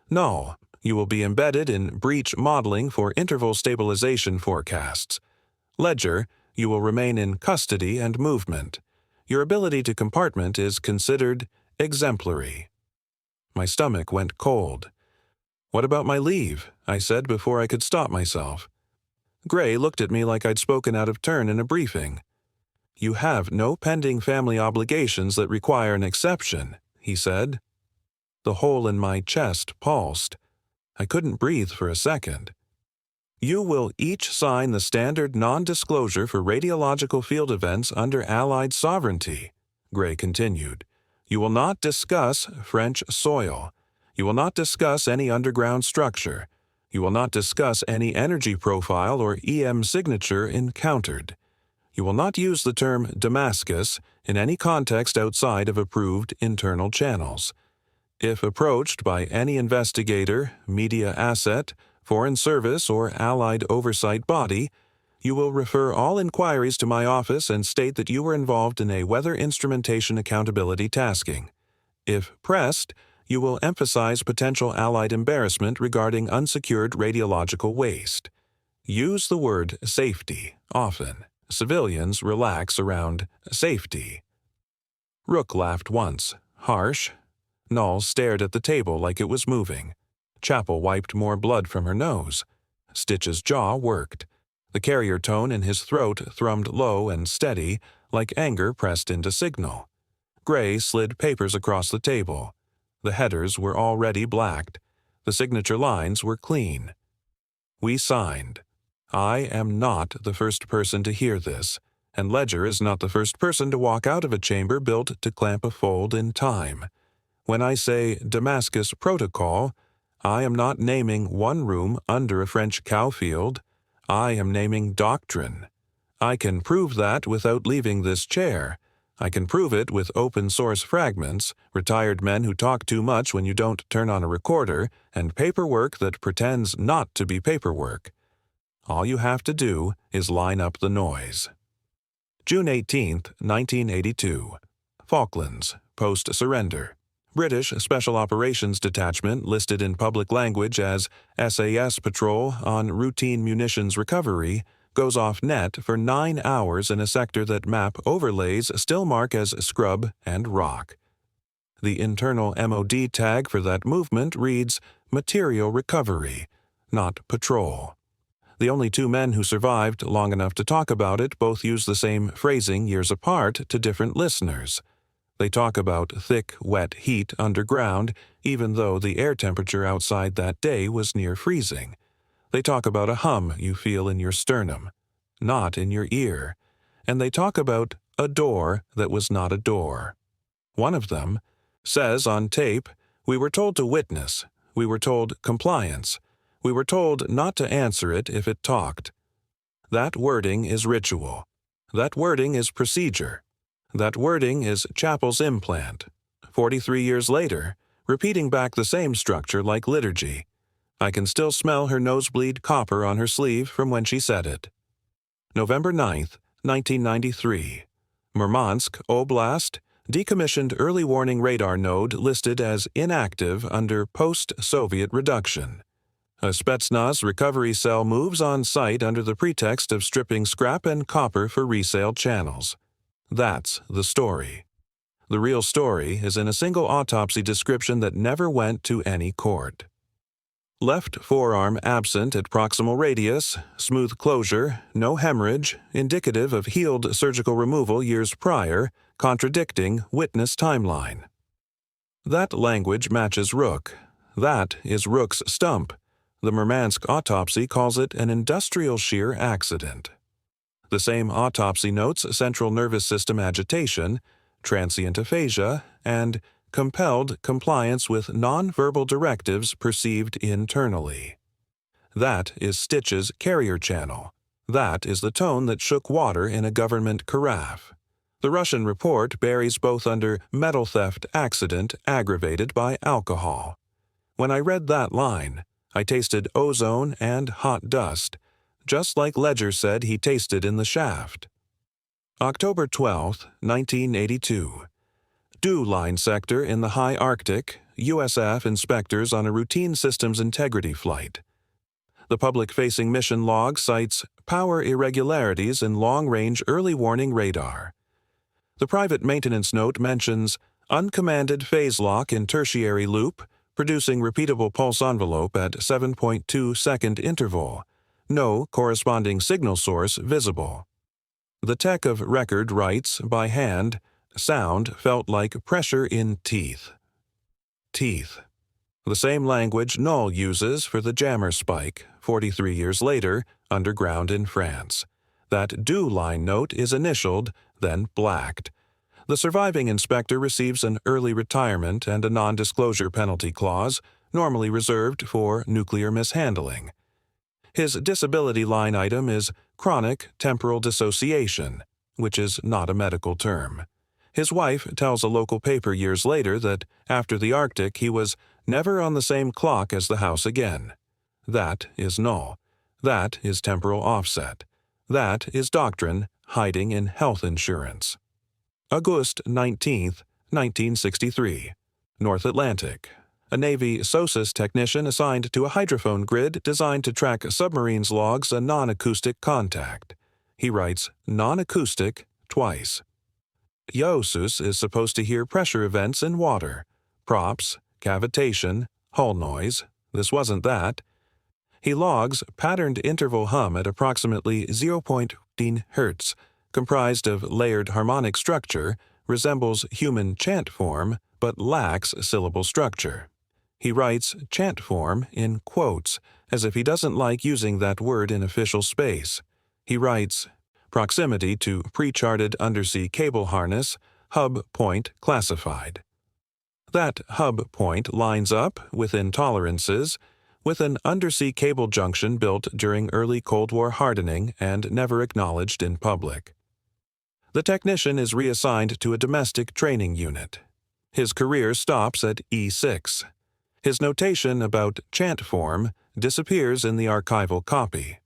Null, you will be embedded in breach modeling for interval stabilization forecasts. Ledger, you will remain in custody and movement. Your ability to compartment is considered exemplary. My stomach went cold. "What about my leave?" I said before I could stop myself. Gray looked at me like I'd spoken out of turn in a briefing. "You have no pending family obligations that require an exception," he said. The hole in my chest pulsed. I couldn't breathe for a second. "You will each sign the standard non-disclosure for radiological field events under Allied sovereignty," Gray continued. "You will not discuss French soil. You will not discuss any underground structure. You will not discuss any energy profile or EM signature encountered. You will not use the term Damascus in any context outside of approved internal channels. If approached by any investigator, media asset, foreign service, or allied oversight body, you will refer all inquiries to my office and state that you were involved in a weather instrumentation accountability tasking. If pressed, you will emphasize potential allied embarrassment regarding unsecured radiological waste. Use the word safety often. Civilians relax around safety." Rook laughed once, harsh. Null stared at the table like it was moving. Chapel wiped more blood from her nose. Stitch's jaw worked. The carrier tone in his throat thrummed low and steady, like anger pressed into signal. Gray slid papers across the table. The headers were already blacked. The signature lines were clean. We signed. I am not the first person to hear this, and Ledger is not the first person to walk out of a chamber built to clamp a fold in time. When I say Damascus Protocol, I am not naming one room under a French cowfield. I am naming doctrine. I can prove that without leaving this chair. I can prove it with open-source fragments, retired men who talk too much when you don't turn on a recorder, and paperwork that pretends not to be paperwork. All you have to do is line up the noise. June 18, 1982. Falklands, post-surrender. British Special Operations Detachment listed in public language as SAS Patrol on routine munitions recovery goes off net for 9 hours in a sector that map overlays still mark as scrub and rock. The internal MOD tag for that movement reads Material Recovery, not Patrol. The only two men who survived long enough to talk about it both use the same phrasing years apart to different listeners. They talk about thick, wet heat underground, even though the air temperature outside that day was near freezing. They talk about a hum you feel in your sternum, not in your ear. And they talk about a door that was not a door. One of them says on tape, "We were told to witness. We were told compliance. We were told not to answer it if it talked." That wording is ritual. That wording is procedure. That wording is Chapel's implant. 43 years later, repeating back the same structure like liturgy. I can still smell her nosebleed copper on her sleeve from when she said it. November 9th, 1993. Murmansk, Oblast, decommissioned early warning radar node listed as inactive under post-Soviet reduction. A Spetsnaz recovery cell moves on site under the pretext of stripping scrap and copper for resale channels. That's the story. The real story is in a single autopsy description that never went to any court. Left forearm absent at proximal radius, smooth closure, no hemorrhage, indicative of healed surgical removal years prior, contradicting witness timeline. That language matches Rook. That is Rook's stump. The Murmansk autopsy calls it an industrial shear accident. The same autopsy notes central nervous system agitation, transient aphasia, and compelled compliance with nonverbal directives perceived internally. That is Stitch's carrier channel. That is the tone that shook water in a government carafe. The Russian report buries both under metal theft accident aggravated by alcohol. When I read that line, I tasted ozone and hot dust, just like Ledger said he tasted in the shaft. October 12, 1982. Dew Line Sector in the High Arctic, USF inspectors on a routine systems integrity flight. The public-facing mission log cites power irregularities in long-range early warning radar. The private maintenance note mentions uncommanded phase lock in tertiary loop, producing repeatable pulse envelope at 7.2-second interval. No corresponding signal source visible. The tech of record writes, by hand, sound felt like pressure in teeth. Teeth. The same language Null uses for the jammer spike, 43 years later, underground in France. That Dew Line note is initialed, then blacked. The surviving inspector receives an early retirement and a non-disclosure penalty clause, normally reserved for nuclear mishandling. His disability line item is chronic temporal dissociation, which is not a medical term. His wife tells a local paper years later that after the Arctic he was never on the same clock as the house again. That is null. That is temporal offset. That is doctrine hiding in health insurance. August 19, 1963. North Atlantic. A Navy SOSUS technician assigned to a hydrophone grid designed to track submarines logs a non-acoustic contact. He writes non-acoustic twice. YOSUS is supposed to hear pressure events in water, props, cavitation, hull noise. This wasn't that. He logs patterned interval hum at approximately 0.15 Hz, comprised of layered harmonic structure, resembles human chant form, but lacks syllable structure. He writes chant form in quotes, as if he doesn't like using that word in official space. He writes, proximity to pre-charted undersea cable harness, hub point classified. That hub point lines up, within tolerances, with an undersea cable junction built during early Cold War hardening and never acknowledged in public. The technician is reassigned to a domestic training unit. His career stops at E6. His notation about chant form disappears in the archival copy.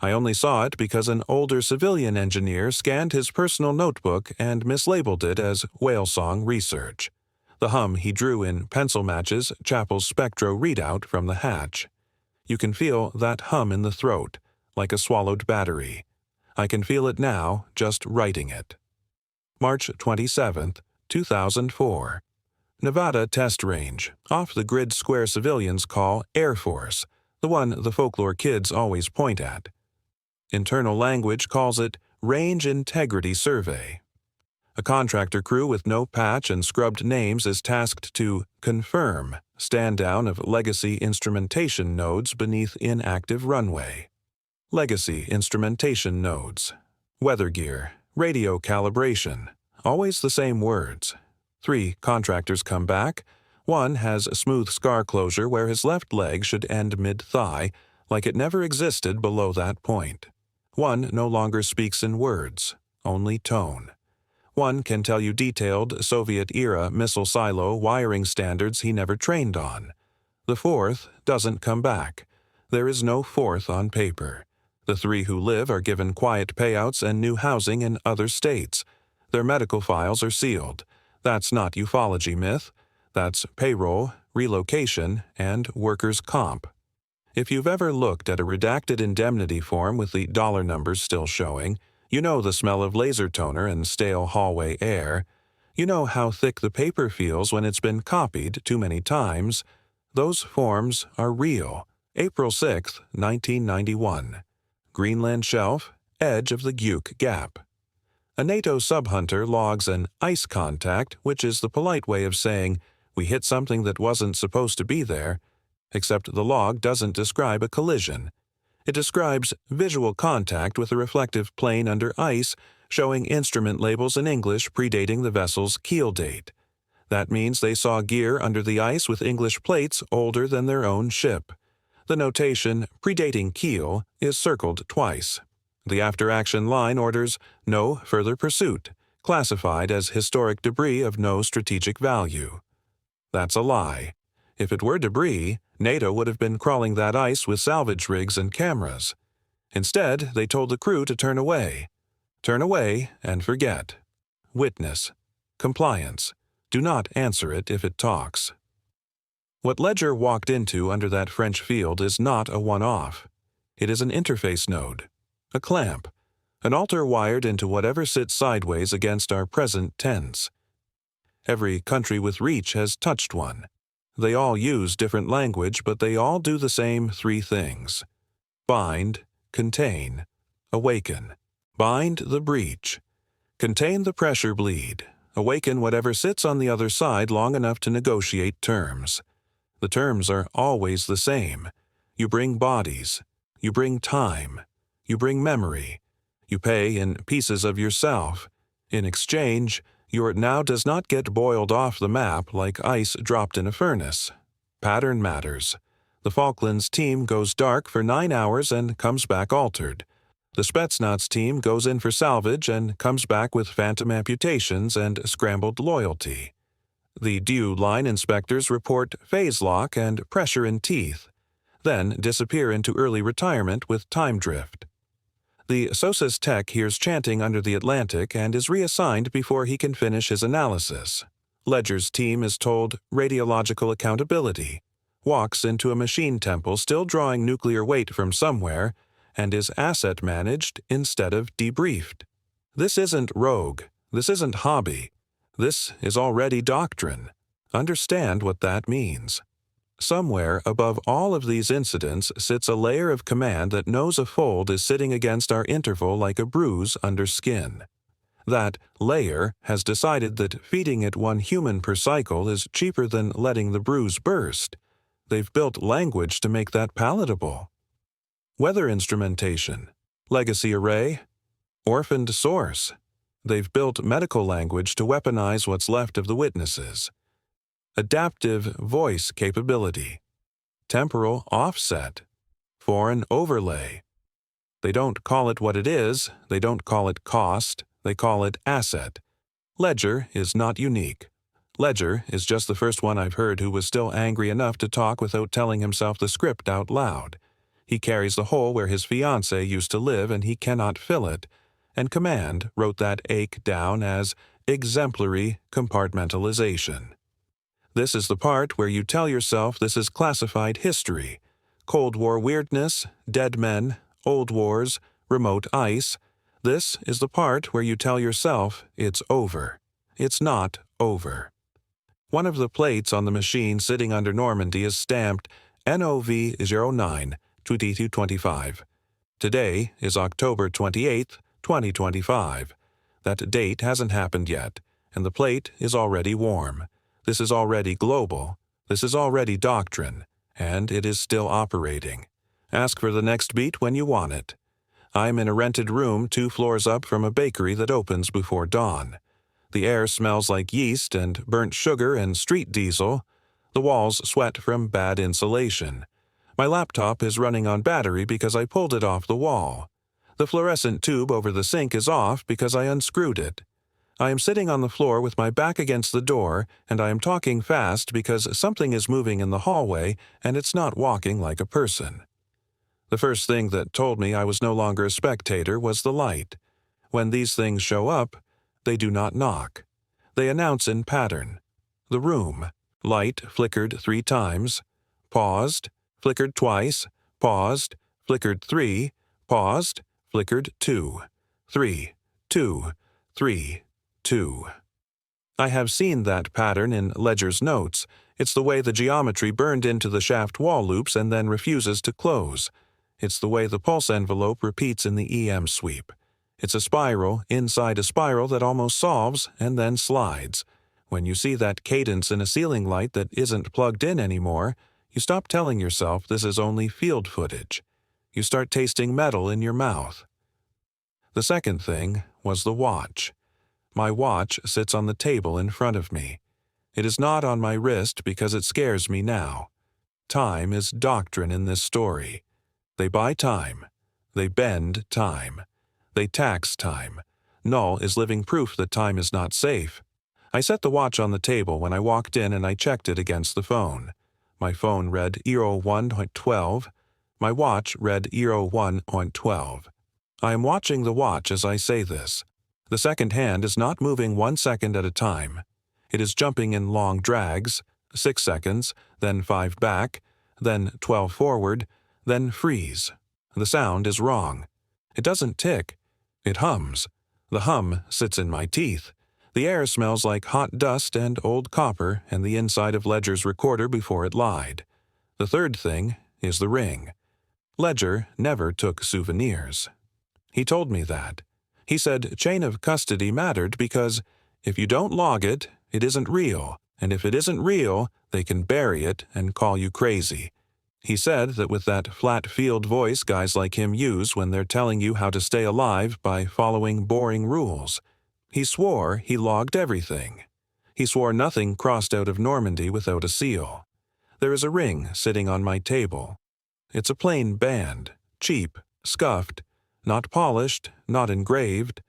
I only saw it because an older civilian engineer scanned his personal notebook and mislabeled it as whale song research. The hum he drew in pencil matches Chappell's spectro readout from the hatch. You can feel that hum in the throat, like a swallowed battery. I can feel it now, just writing it. March 27, 2004. Nevada Test Range, off-the-grid square civilians call Air Force, the one the folklore kids always point at. Internal language calls it Range Integrity Survey. A contractor crew with no patch and scrubbed names is tasked to confirm stand-down of legacy instrumentation nodes beneath inactive runway. Legacy instrumentation nodes. Weather gear, radio calibration, always the same words. 3 contractors come back. 1 has a smooth scar closure where his left leg should end mid-thigh, like it never existed below that point. 1 no longer speaks in words, only tone. 1 can tell you detailed Soviet-era missile silo wiring standards he never trained on. The 4th doesn't come back. There is no 4th on paper. The 3 who live are given quiet payouts and new housing in other states. Their medical files are sealed. That's not ufology myth. That's payroll, relocation, and workers' comp. If you've ever looked at a redacted indemnity form with the dollar numbers still showing, you know the smell of laser toner and stale hallway air. You know how thick the paper feels when it's been copied too many times. Those forms are real. April 6, 1991. Greenland Shelf, edge of the Guyuk Gap. A NATO subhunter logs an ice contact, which is the polite way of saying, we hit something that wasn't supposed to be there, except the log doesn't describe a collision. It describes visual contact with a reflective plane under ice, showing instrument labels in English predating the vessel's keel date. That means they saw gear under the ice with English plates older than their own ship. The notation, predating keel, is circled twice. The after-action line orders, no further pursuit, classified as historic debris of no strategic value. That's a lie. If it were debris, NATO would have been crawling that ice with salvage rigs and cameras. Instead, they told the crew to turn away. Turn away and forget. Witness. Compliance. Do not answer it if it talks. What Ledger walked into under that French field is not a one-off. It is an interface node, a clamp, an altar wired into whatever sits sideways against our present tense. Every country with reach has touched one. They all use different language, but they all do the same three things. Bind, contain, awaken. Bind the breach. Contain the pressure bleed. Awaken whatever sits on the other side long enough to negotiate terms. The terms are always the same. You bring bodies. You bring time. You bring memory. You pay in pieces of yourself. In exchange, your now does not get boiled off the map like ice dropped in a furnace. Pattern matters. The Falklands team goes dark for 9 hours and comes back altered. The Spetsnaz team goes in for salvage and comes back with phantom amputations and scrambled loyalty. The DU line inspectors report phase lock and pressure in teeth, then disappear into early retirement with time drift. The SOSUS tech hears chanting under the Atlantic and is reassigned before he can finish his analysis. Ledger's team is told radiological accountability, walks into a machine temple still drawing nuclear weight from somewhere, and is asset managed instead of debriefed. This isn't rogue. This isn't hobby. This is already doctrine. Understand what that means. Somewhere above all of these incidents sits a layer of command that knows a fold is sitting against our interval like a bruise under skin. That layer has decided that feeding it one human per cycle is cheaper than letting the bruise burst. They've built language to make that palatable. Weather instrumentation, legacy array, orphaned source. They've built medical language to weaponize what's left of the witnesses. Adaptive voice capability, temporal offset, foreign overlay. They don't call it what it is, they don't call it cost, they call it asset. Ledger is not unique. Ledger is just the first one I've heard who was still angry enough to talk without telling himself the script out loud. He carries the hole where his fiancée used to live and he cannot fill it, and Command wrote that ache down as exemplary compartmentalization. This is the part where you tell yourself this is classified history. Cold War weirdness, dead men, old wars, remote ice. This is the part where you tell yourself it's over. It's not over. One of the plates on the machine sitting under Normandy is stamped NOV09 2225. Today is October 28th, 2025. That date hasn't happened yet, and the plate is already warm. This is already global. This is already doctrine, and it is still operating. Ask for the next beat when you want it. I'm in a rented room 2 floors up from a bakery that opens before dawn. The air smells like yeast and burnt sugar and street diesel. The walls sweat from bad insulation. My laptop is running on battery because I pulled it off the wall. The fluorescent tube over the sink is off because I unscrewed it. I am sitting on the floor with my back against the door, and I am talking fast because something is moving in the hallway and it's not walking like a person. The first thing that told me I was no longer a spectator was the light. When these things show up, they do not knock. They announce in pattern. The room. Light flickered 3 times. Paused. Flickered twice. Paused. Flickered 3. Paused. Flickered 2. 3. 2. 3. 2. I have seen that pattern in Ledger's notes. It's the way the geometry burned into the shaft wall loops and then refuses to close. It's the way the pulse envelope repeats in the EM sweep. It's a spiral inside a spiral that almost solves and then slides. When you see that cadence in a ceiling light that isn't plugged in anymore, you stop telling yourself this is only field footage. You start tasting metal in your mouth. The second thing was the watch. My watch sits on the table in front of me. It is not on my wrist because it scares me now. Time is doctrine in this story. They buy time. They bend time. They tax time. Null is living proof that time is not safe. I set the watch on the table when I walked in and I checked it against the phone. My phone read 01.12. My watch read 01.12. I am watching the watch as I say this. The second hand is not moving 1 second at a time. It is jumping in long drags, 6 seconds, then 5 back, then 12 forward, then freeze. The sound is wrong. It doesn't tick. It hums. The hum sits in my teeth. The air smells like hot dust and old copper and the inside of Ledger's recorder before it lied. The third thing is the ring. Ledger never took souvenirs. He told me that. He said chain of custody mattered because if you don't log it, it isn't real, and if it isn't real, they can bury it and call you crazy. He said that with that flat field voice guys like him use when they're telling you how to stay alive by following boring rules. He swore he logged everything. He swore nothing crossed out of Normandy without a seal. There is a ring sitting on my table. It's a plain band, cheap, scuffed, not polished, not engraved.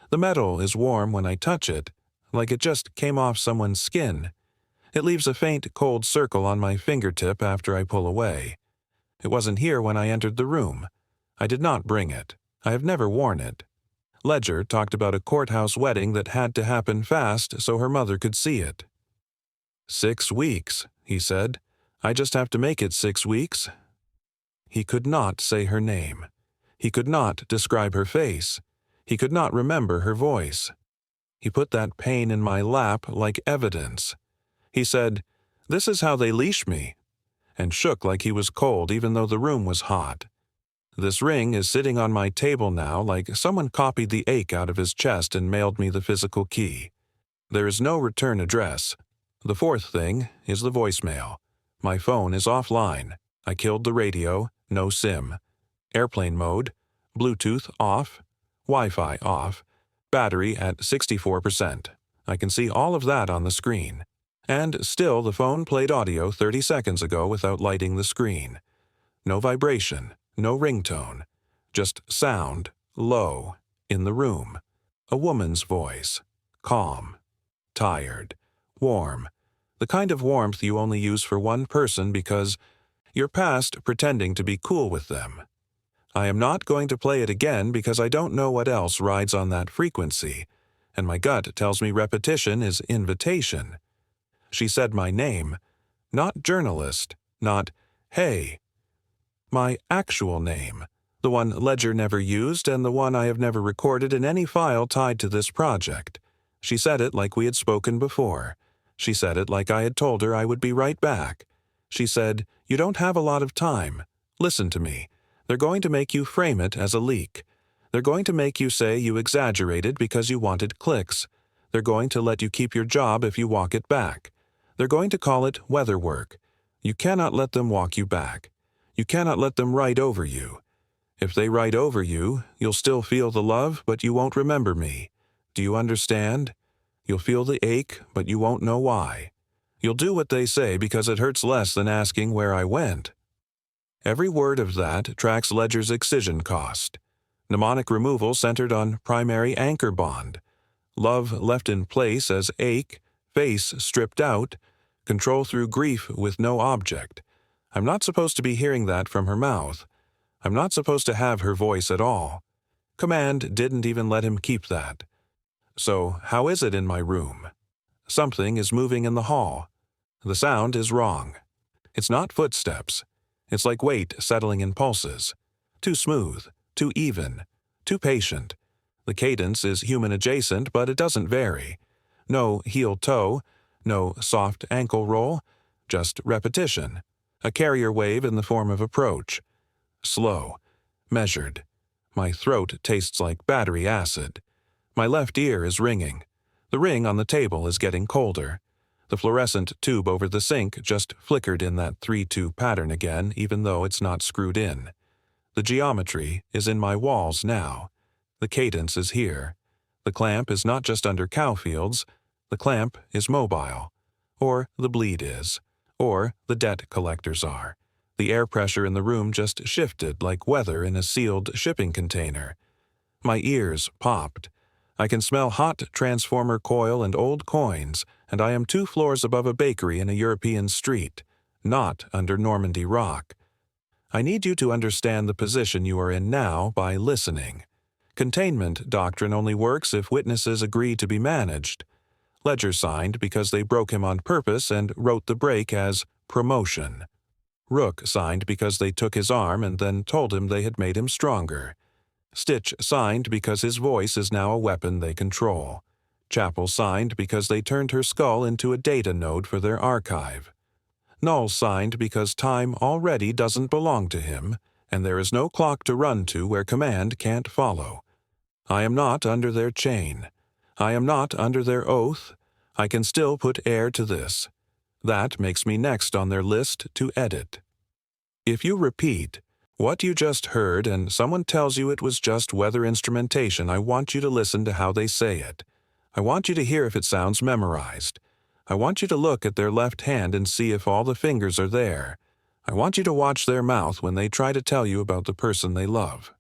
The metal is warm when I touch it, like it just came off someone's skin. It leaves a faint, cold circle on my fingertip after I pull away. It wasn't here when I entered the room. I did not bring it. I have never worn it. Ledger talked about a courthouse wedding that had to happen fast so her mother could see it. 6 weeks, he said. I just have to make it 6 weeks. He could not say her name. He could not describe her face. He could not remember her voice. He put that pain in my lap like evidence. He said, "This is how they leash me," and shook like he was cold even though the room was hot. This ring is sitting on my table now like someone copied the ache out of his chest and mailed me the physical key. There is no return address. The fourth thing is the voicemail. My phone is offline. I killed the radio, no SIM. Airplane mode, Bluetooth off, Wi-Fi off, battery at 64%. I can see all of that on the screen. And still the phone played audio 30 seconds ago without lighting the screen. No vibration, no ringtone. Just sound, low, in the room. A woman's voice. Calm. Tired. Warm. The kind of warmth you only use for one person because you're past pretending to be cool with them. I am not going to play it again because I don't know what else rides on that frequency, and my gut tells me repetition is invitation. She said my name, not journalist, not hey. My actual name, the one Ledger never used and the one I have never recorded in any file tied to this project. She said it like we had spoken before. She said it like I had told her I would be right back. She said, "You don't have a lot of time. Listen to me. They're going to make you frame it as a leak. They're going to make you say you exaggerated because you wanted clicks. They're going to let you keep your job if you walk it back. They're going to call it weather work. You cannot let them walk you back. You cannot let them write over you. If they write over you, you'll still feel the love, but you won't remember me. Do you understand? You'll feel the ache, but you won't know why. You'll do what they say because it hurts less than asking where I went." Every word of that tracks Ledger's excision cost. Mnemonic removal centered on primary anchor bond. Love left in place as ache, face stripped out, control through grief with no object. I'm not supposed to be hearing that from her mouth. I'm not supposed to have her voice at all. Command didn't even let him keep that. So how is it in my room? Something is moving in the hall. The sound is wrong. It's not footsteps. It's like weight settling in pulses. Too smooth, too even, too patient. The cadence is human adjacent, but it doesn't vary. No heel-toe, no soft ankle roll, just repetition. A carrier wave in the form of approach. Slow, measured. My throat tastes like battery acid. My left ear is ringing. The ring on the table is getting colder. The fluorescent tube over the sink just flickered in that 3-2 pattern again, even though it's not screwed in. The geometry is in my walls now. The cadence is here. The clamp is not just under cowfields. The clamp is mobile. Or the bleed is. Or the debt collectors are. The air pressure in the room just shifted like weather in a sealed shipping container. My ears popped. I can smell hot transformer coil and old coins, and I am 2 floors above a bakery in a European street. not under Normandy rock. I need you to understand the position you are in now by listening. Containment doctrine only works if witnesses agree to be managed. Ledger signed because they broke him on purpose and wrote the break as promotion. Rook signed because they took his arm and then told him they had made him stronger. Stitch signed because his voice is now a weapon they control. Chapel signed because they turned her skull into a data node for their archive. Null signed because time already doesn't belong to him, and there is no clock to run to where command can't follow. I am not under their chain. I am not under their oath. I can still put heir to this. That makes me next on their list to edit. If you repeat what you just heard and someone tells you it was just weather instrumentation, I want you to listen to how they say it. I want you to hear if it sounds memorized. I want you to look at their left hand and see if all the fingers are there. I want you to watch their mouth when they try to tell you about the person they love.